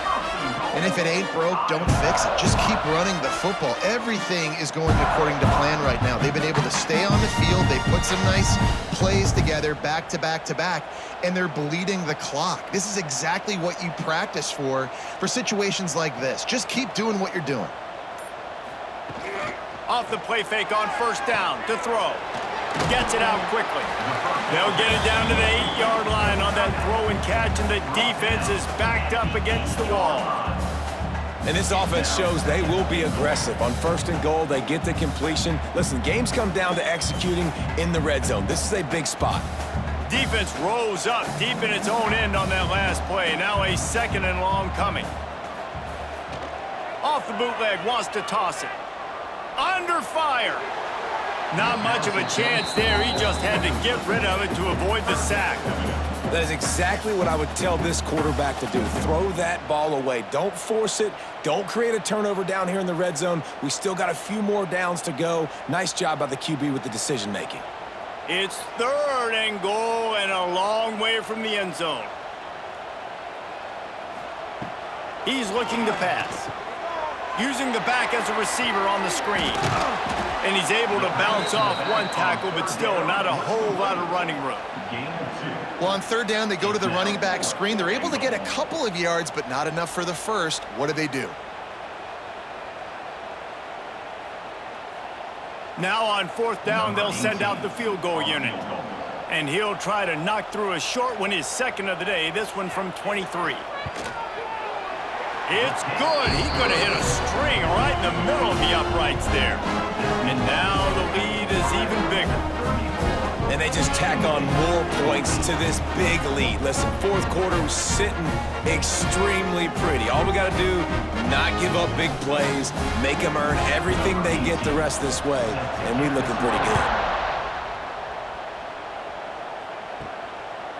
And if it ain't broke, don't fix it. Just keep running the football. Everything is going according to plan right now. They've been able to stay on the field. They put some nice plays together back to back to back, and they're bleeding the clock. This is exactly what you practice for situations like this. Just keep doing what you're doing. Off the play fake on 1st down to throw. Gets it out quickly. They'll get it down to the 8-yard line on that throw and catch, and the defense is backed up against the wall. And this offense shows they will be aggressive. On 1st and goal, they get the completion. Listen, games come down to executing in the red zone. This is a big spot. Defense rose up deep in its own end on that last play. Now a 2nd and long coming. Off the bootleg, wants to toss it. Under fire. Not much of a chance there. He just had to get rid of it to avoid the sack. That is exactly what I would tell this quarterback to do. Throw that ball away. Don't force it. Don't create a turnover down here in the red zone. We still got a few more downs to go. Nice job by the QB with the decision-making. It's 3rd and goal and a long way from the end zone. He's looking to pass. Using the back as a receiver on the screen. And he's able to bounce off one tackle, but still not a whole lot of running room. Well, on 3rd down, they go to the running back screen. They're able to get a couple of yards, but not enough for the first. What do? Now on 4th down, they'll send out the field goal unit. And he'll try to knock through a short one, his 2nd of the day, this one from 23. It's good. He could have hit a string right in the middle of the uprights there. And now the lead is even bigger. And they just tack on more points to this big lead. Listen, 4th quarter was sitting extremely pretty. All we got to do, not give up big plays, make them earn everything they get the rest this way, and we looking pretty good.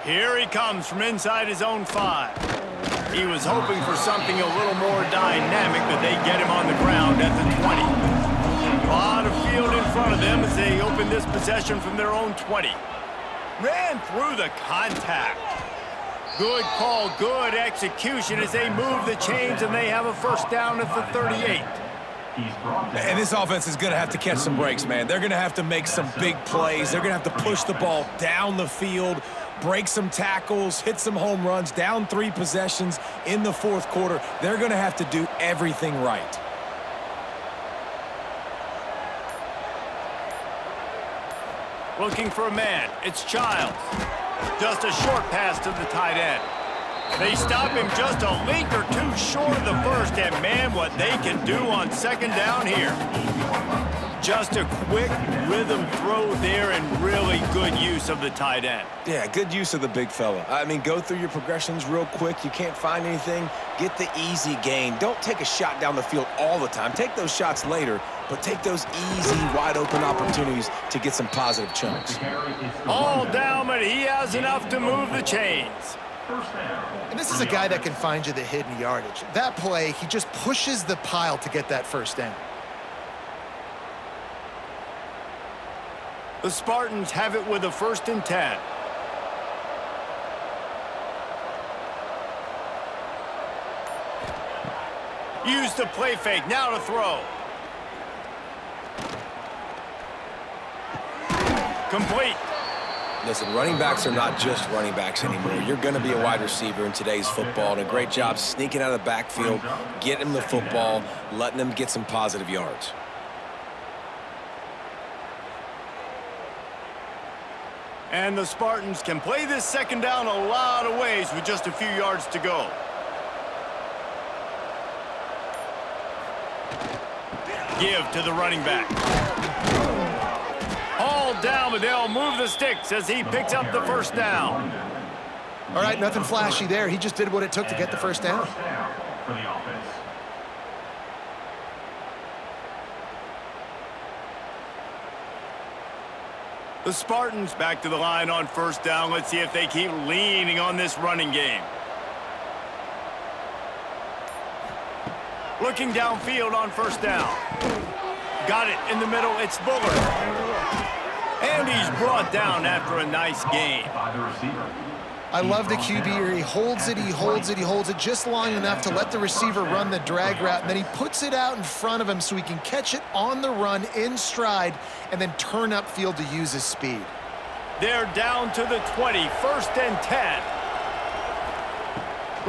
Here he comes from inside his own 5. He was hoping for something a little more dynamic, but they get him on the ground at the 20. A lot of field in front of them as they open this possession from their own 20. Ran through the contact. Good call, good execution as they move the chains, and they have a 1st down at the 38. And this offense is going to have to catch some breaks, man. They're going to have to make some big plays. They're going to have to push the ball down the field, break some tackles, hit some home runs, down 3 possessions in the 4th quarter. They're going to have to do everything right. Looking for a man. It's Childs. Just a short pass to the tight end. They stop him just a link or two short of the first, and man, what they can do on 2nd down here. Just a quick rhythm throw there and really good use of the tight end. Yeah, good use of the big fella. I mean, go through your progressions real quick. You can't find anything. Get the easy gain. Don't take a shot down the field all the time. Take those shots later, but take those easy, wide-open opportunities to get some positive chunks. All down, but he has enough to move the chains. And this is a guy that can find you the hidden yardage. That play, he just pushes the pile to get that 1st down. The Spartans have it with a 1st and 10. Use the play fake, now to throw. Complete. Listen, running backs are not just running backs anymore. You're going to be a wide receiver in today's football, and a great job sneaking out of the backfield, getting them the football, letting them get some positive yards. And the Spartans can play this 2nd down a lot of ways with just a few yards to go. Give to the running back. All down, but they'll move the sticks as he picks up the 1st down. All right, nothing flashy there. He just did what it took to get the 1st down. For the offense. The Spartans back to the line on 1st down. Let's see if they keep leaning on this running game. Looking downfield on 1st down. Got it in the middle. It's Bullard. And he's brought down after a nice gain. By the receiver. I love the QB here. He holds it, he holds it, he holds it just long enough to let the receiver run the drag route, and then he puts it out in front of him so he can catch it on the run in stride and then turn upfield to use his speed. They're down to the 20, 1st and 10.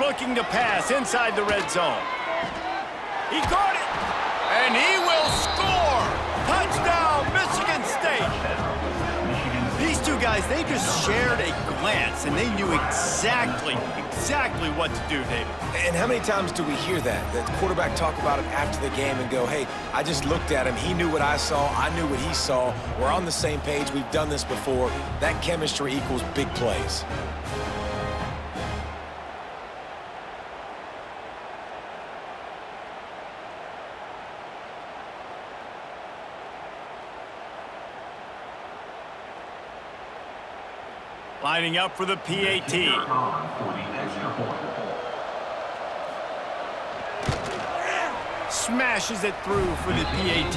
Looking to pass inside the red zone. He got it, and he will score! Touchdown, Michigan State! guys, they just shared a glance, and they knew exactly what to do, David. And how many times do we hear that? The quarterback talk about it after the game and go, hey, I just looked at him. He knew what I saw. I knew what he saw. We're on the same page. We've done this before. That chemistry equals big plays. Lining up for the PAT. For the extra point. Smashes it through for the PAT.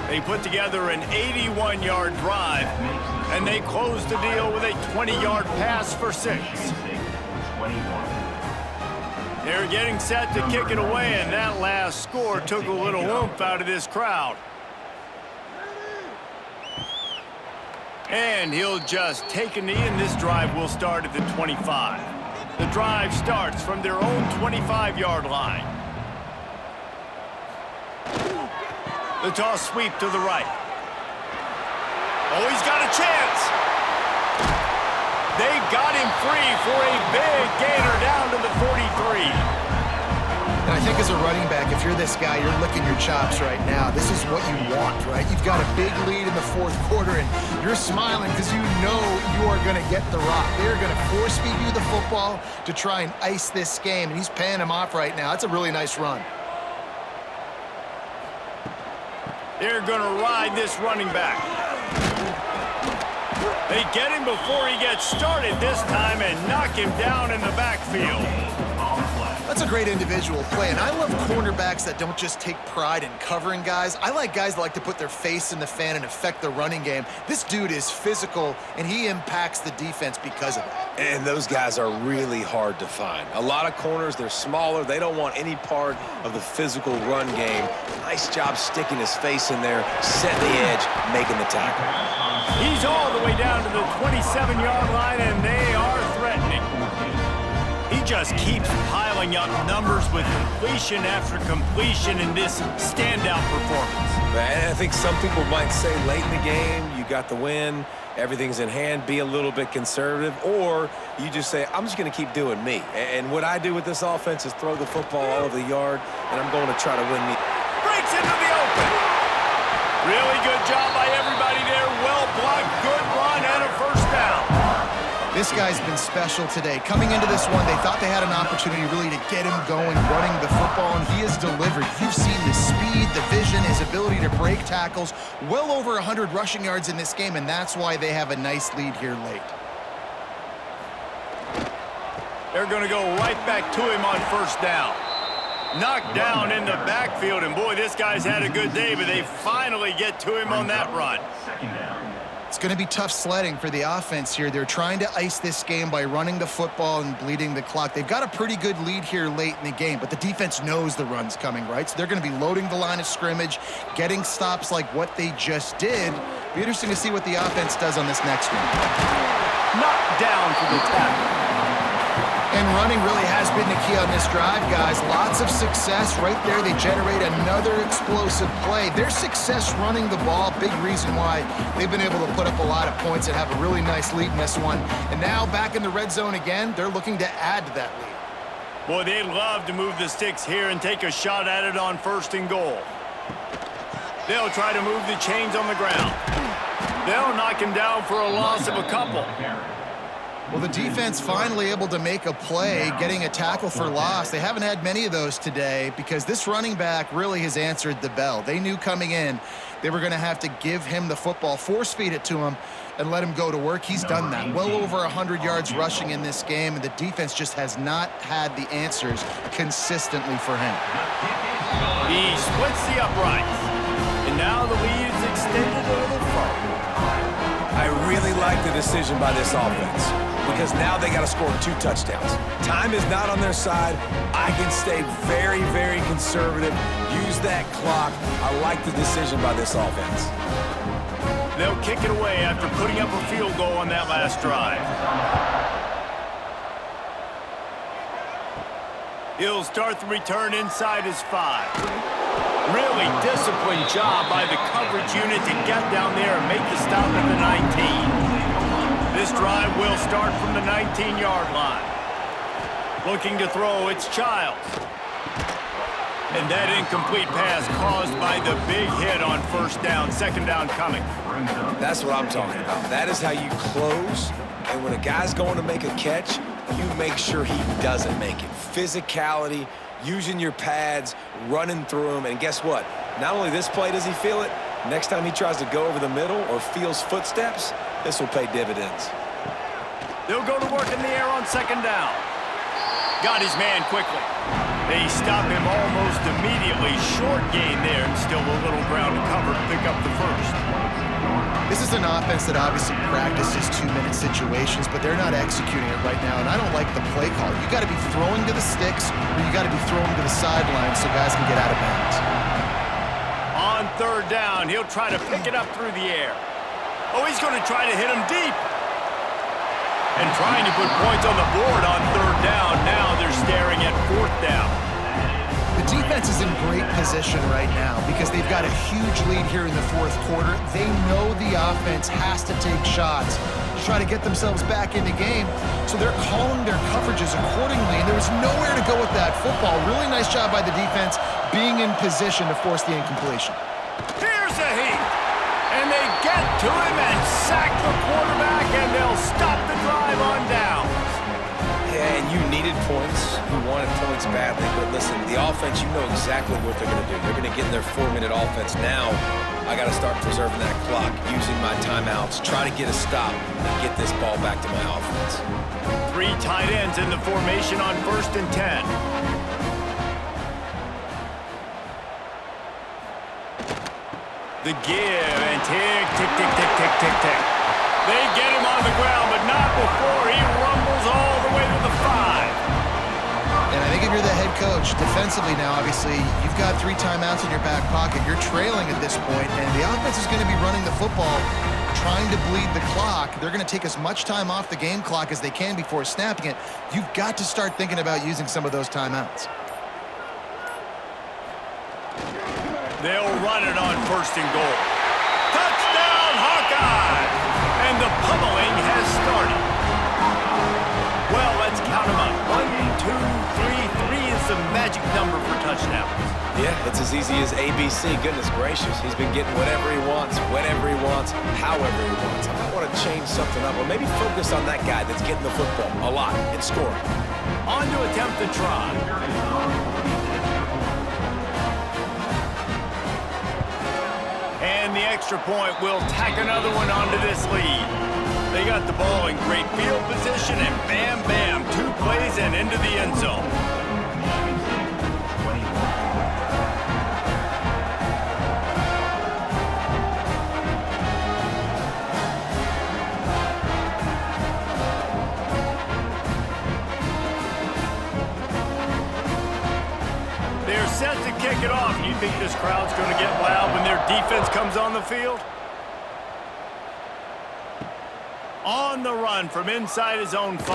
They put together an 81-yard drive, and they close the deal with a 20-yard pass for 6. 21. They're getting set to kick it away, and that last score took a little oomph out of this crowd. And he'll just take a knee, and this drive will start at the 25. The drive starts from their own 25-yard line. The toss sweep to the right. Oh, he's got a chance. They got him free for a big gainer down to the 43. And I think as a running back, if you're this guy, you're licking your chops right now. This is what you want, right? You've got a big lead in the fourth quarter, and you're smiling because you know you are going to get the rock. They're going to force-feed you the football to try and ice this game, and he's paying him off right now. That's a really nice run. They're going to ride this running back. They get him before he gets started this time and knock him down in the backfield. That's a great individual play, and I love cornerbacks that don't just take pride in covering guys. I like guys that like to put their face in the fan and affect the running game. This dude is physical, and he impacts the defense because of that. And those guys are really hard to find. A lot of corners, they're smaller. They don't want any part of the physical run game. Nice job sticking his face in there, setting the edge, making the tackle. He's all the way down to the 27-yard line, and they are threatening. He just keeps piling up numbers with completion after completion in this standout performance. And I think some people might say late in the game, you got the win, everything's in hand, be a little bit conservative, or you just say, I'm just going to keep doing me. And what I do with this offense is throw the football all over the yard, and I'm going to try to win me. Breaks into the open. Really good job by everybody there. Well blocked, good run, and a first down. This guy's been special today. Coming into this one, they thought they had an opportunity really to get him going, running the football, and he has delivered. You've seen the speed, the vision, his ability to break tackles. Well over 100 rushing yards in this game, and that's why they have a nice lead here late. They're going to go right back to him on first down. Knocked down in the backfield, and boy, this guy's had a good day, but they finally get to him on that run. Second down. It's going to be tough sledding for the offense here. They're trying to ice this game by running the football and bleeding the clock. They've got a pretty good lead here late in the game, but the defense knows the run's coming, right? So they're going to be loading the line of scrimmage, getting stops like what they just did. Be interesting to see what the offense does on this next one. Knocked down for the tackle. And running really has been the key on this drive, guys. Lots of success right there. They generate another explosive play. Their success running the ball, big reason why they've been able to put up a lot of points and have a really nice lead in this one. And now back in the red zone again, they're looking to add to that lead. Boy, they'd love to move the sticks here and take a shot at it on 1st and goal. They'll try to move the chains on the ground. They'll knock him down for a loss of a couple. Well, the defense finally able to make a play, getting a tackle for loss. They haven't had many of those today because this running back really has answered the bell. They knew coming in they were going to have to give him the football, force feed it to him, and let him go to work. He's done that. Well over 100 yards rushing in this game, and the defense just has not had the answers consistently for him. He splits the uprights, and now the lead is extended a little further. I really like the decision by this offense because now they got to score 2 touchdowns. Time is not on their side. I can stay very, very conservative, use that clock. I like the decision by this offense. They'll kick it away after putting up a field goal on that last drive. He'll start the return inside his 5. Really disciplined job by the coverage unit to get down there and make the stop at the 19. This drive will start from the 19-yard line. Looking to throw, it's Childs. And that incomplete pass caused by the big hit on first down, second down coming. That's what I'm talking about. That is how you close. And when a guy's going to make a catch, you make sure he doesn't make it. Physicality, using your pads, running through them. And guess what? Not only this play does he feel it, next time he tries to go over the middle or feels footsteps, this will pay dividends. They'll go to work in the air on second down. Got his man quickly. They stop him almost immediately. Short gain there and still a little ground to cover to pick up the first. This is an offense that obviously practices two-minute situations, but they're not executing it right now, and I don't like the play call. You got to be throwing to the sticks, or you got to be throwing to the sidelines so guys can get out of bounds. On third down, he'll try to pick it up through the air. Oh, he's going to try to hit him deep. And trying to put points on the board on third down. Now they're staring at fourth down. The defense is in great position right now because they've got a huge lead here in the fourth quarter. They know the offense has to take shots to try to get themselves back in the game, so they're calling their coverages accordingly, and there was nowhere to go with that football. Really nice job by the defense being in position to force the incompletion. Here's a heat, and they get to him and sack the quarterback, and they'll stop the drive on down. Yeah, and you needed points. You wanted points badly. But listen, the offense, you know exactly what they're going to do. They're going to get in their 4-minute offense. Now, I got to start preserving that clock, using my timeouts, try to get a stop, and get this ball back to my offense. 3 tight ends in the formation on 1st and 10. The give, and tick, tick, tick, tick, tick, tick, tick. They get him on the ground, but not before he rumbles all the way to the 5. And I think if you're the head coach, defensively now, obviously, you've got 3 timeouts in your back pocket. You're trailing at this point, and the offense is going to be running the football, trying to bleed the clock. They're going to take as much time off the game clock as they can before snapping it. You've got to start thinking about using some of those timeouts. They'll run it on 1st and goal. Touchdown, Hawkeyes! And the pummeling has started. Well, let's count them up. 1, 2, 3. 3 is the magic number for touchdowns. Yeah, it's as easy as ABC. Goodness gracious. He's been getting whatever he wants, whenever he wants, however he wants. I might want to change something up, or maybe focus on that guy that's getting the football a lot and scoring. On to attempt the try. And the extra point will tack another one onto this lead. They got the ball in great field position, and bam, bam, 2 plays and into the end zone. They're set to kick it off. You think this crowd's going to get loud when their defense comes on the field? On the run from inside his own 5.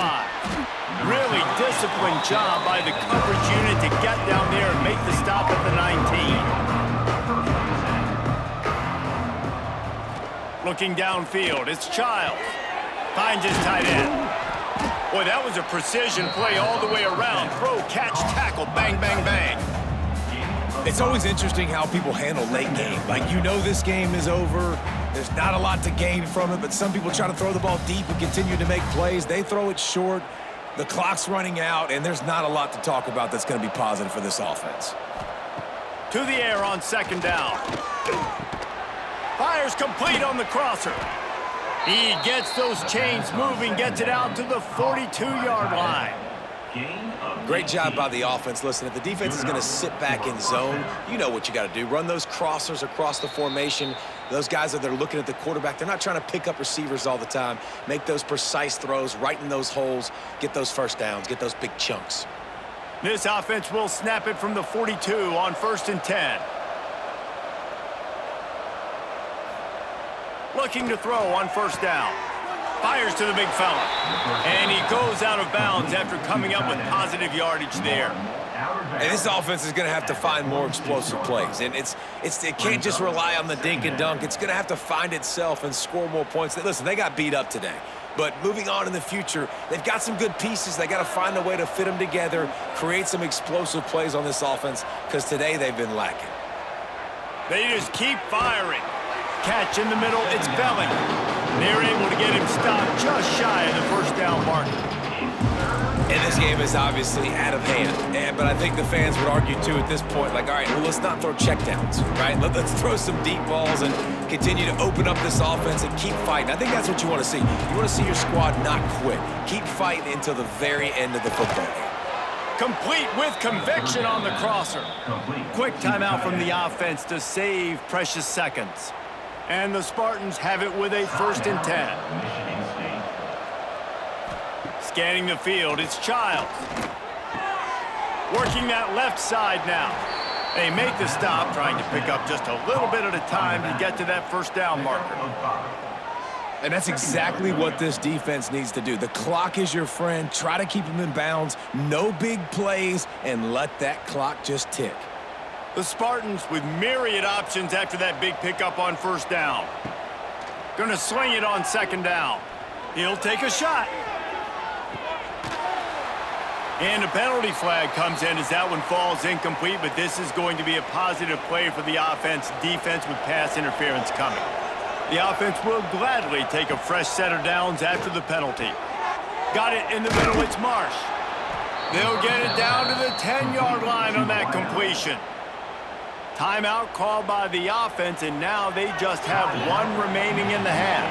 Really disciplined job by the coverage unit to get down there and make the stop at the 19. Looking downfield, it's Childs. Finds his tight end. Boy, that was a precision play all the way around. Throw, catch, tackle, bang, bang, bang. It's always interesting how people handle late game. Like, you know this game is over. There's not a lot to gain from it, but some people try to throw the ball deep and continue to make plays. They throw it short. The clock's running out, and there's not a lot to talk about that's going to be positive for this offense. To the air on 2nd down. Fires complete on the crosser. He gets those chains moving, gets it out to the 42-yard line. Great job by the offense. Listen, if the defense is going to sit back in zone, you know what you got to do. Run those crossers across the formation. Those guys that are looking at the quarterback, they're not trying to pick up receivers all the time. Make those precise throws right in those holes. Get those first downs. Get those big chunks. This offense will snap it from the 42 on 1st and 10. Looking to throw on 1st down. Fires to the big fella. And he goes out of bounds after coming up with positive yardage there. And this offense is going to have to find more explosive plays. And it can't just rely on the dink and dunk. It's going to have to find itself and score more points. Listen, they got beat up today. But moving on in the future, they've got some good pieces. They got to find a way to fit them together, create some explosive plays on this offense, because today they've been lacking. They just keep firing. Catch in the middle, it's Belling. They're able to get him stopped just shy of the first down marker. And this game is obviously out of hand. But I think the fans would argue, too, at this point, like, all right, well, let's not throw checkdowns, right? Let's throw some deep balls and continue to open up this offense and keep fighting. I think that's what you want to see. You want to see your squad not quit. Keep fighting until the very end of the football game. Complete with conviction on the crosser. Quick timeout from the offense to save precious seconds. And the Spartans have it with a 1st and 10. Scanning the field, it's Childs. Working that left side now. They make the stop, trying to pick up just a little bit at a time to get to that first down marker. And that's exactly what this defense needs to do. The clock is your friend. Try to keep them in bounds. No big plays, and let that clock just tick. The Spartans with myriad options after that big pickup on 1st down. Gonna swing it on 2nd down. He'll take a shot. And a penalty flag comes in as that one falls incomplete, but this is going to be a positive play for the offense. Defense with pass interference coming. The offense will gladly take a fresh set of downs after the penalty. Got it in the middle, it's Marsh. They'll get it down to the 10-yard line on that completion. Timeout called by the offense, and now they just have one remaining in the half.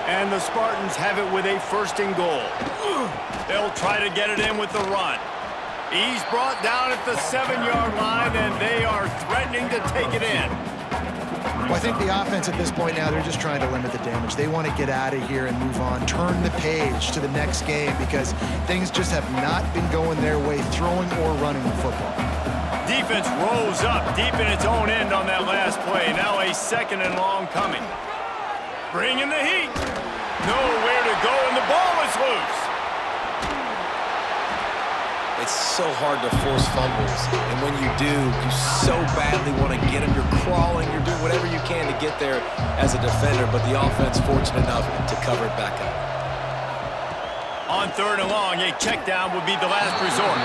And the Spartans have it with a 1st and goal. They'll try to get it in with the run. He's brought down at the 7-yard line, and they are threatening to take it in. Well, I think the offense at this point now, they're just trying to limit the damage. They want to get out of here and move on, turn the page to the next game, because things just have not been going their way, throwing or running the football. Defense rolls up deep in its own end on that last play. Now a 2nd and long coming. Bring in the heat. Nowhere to go, and the ball is loose. It's so hard to force fumbles, and when you do, you so badly want to get them. You're crawling, you're doing whatever you can to get there as a defender, but the offense fortunate enough to cover it back up. On 3rd and long, a check down would be the last resort.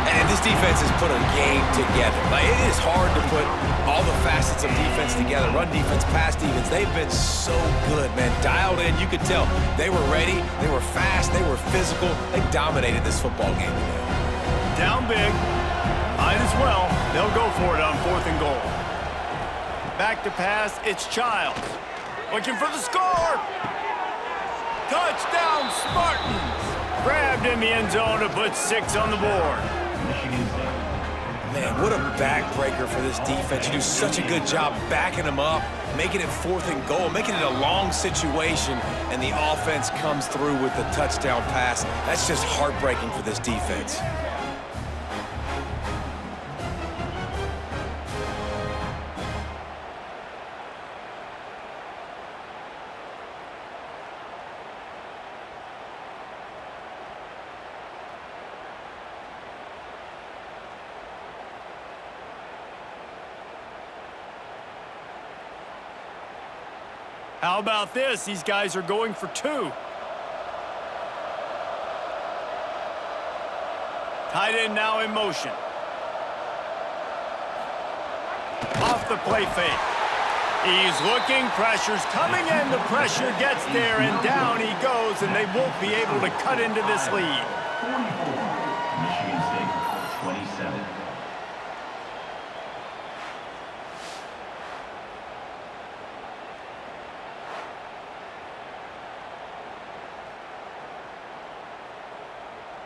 And this defense has put a game together. Like, it is hard to put all the facets of defense together. Run defense, pass defense. They've been so good, man. Dialed in. You could tell they were ready. They were fast. They were physical. They dominated this football game today. Down big. Might as well. They'll go for it on 4th and goal. Back to pass. It's Childs. Looking for the score. Touchdown, Spartans. Grabbed in the end zone to put 6 on the board. Man, what a backbreaker for this defense. You do such a good job backing them up, making it 4th and goal, making it a long situation, and the offense comes through with the touchdown pass. That's just heartbreaking for this defense. How about this? These guys are going for 2. Tight end now in motion. Off the play fake. He's looking, pressure's coming in, the pressure gets there, and down he goes, and they won't be able to cut into this lead. 44, Michigan State, 27.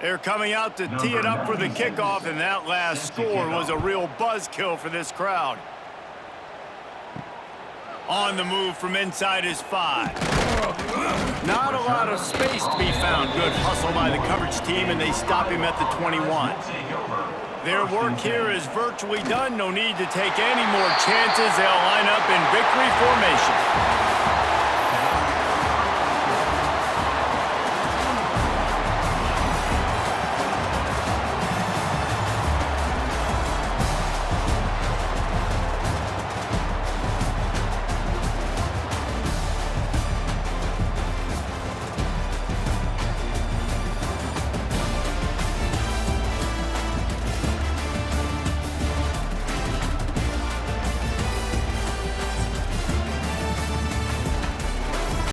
They're coming out to tee it up for the kickoff, and that last score was a real buzzkill for this crowd. On the move from inside his 5. Not a lot of space to be found. Good hustle by the coverage team, and they stop him at the 21. Their work here is virtually done. No need to take any more chances. They'll line up in victory formation.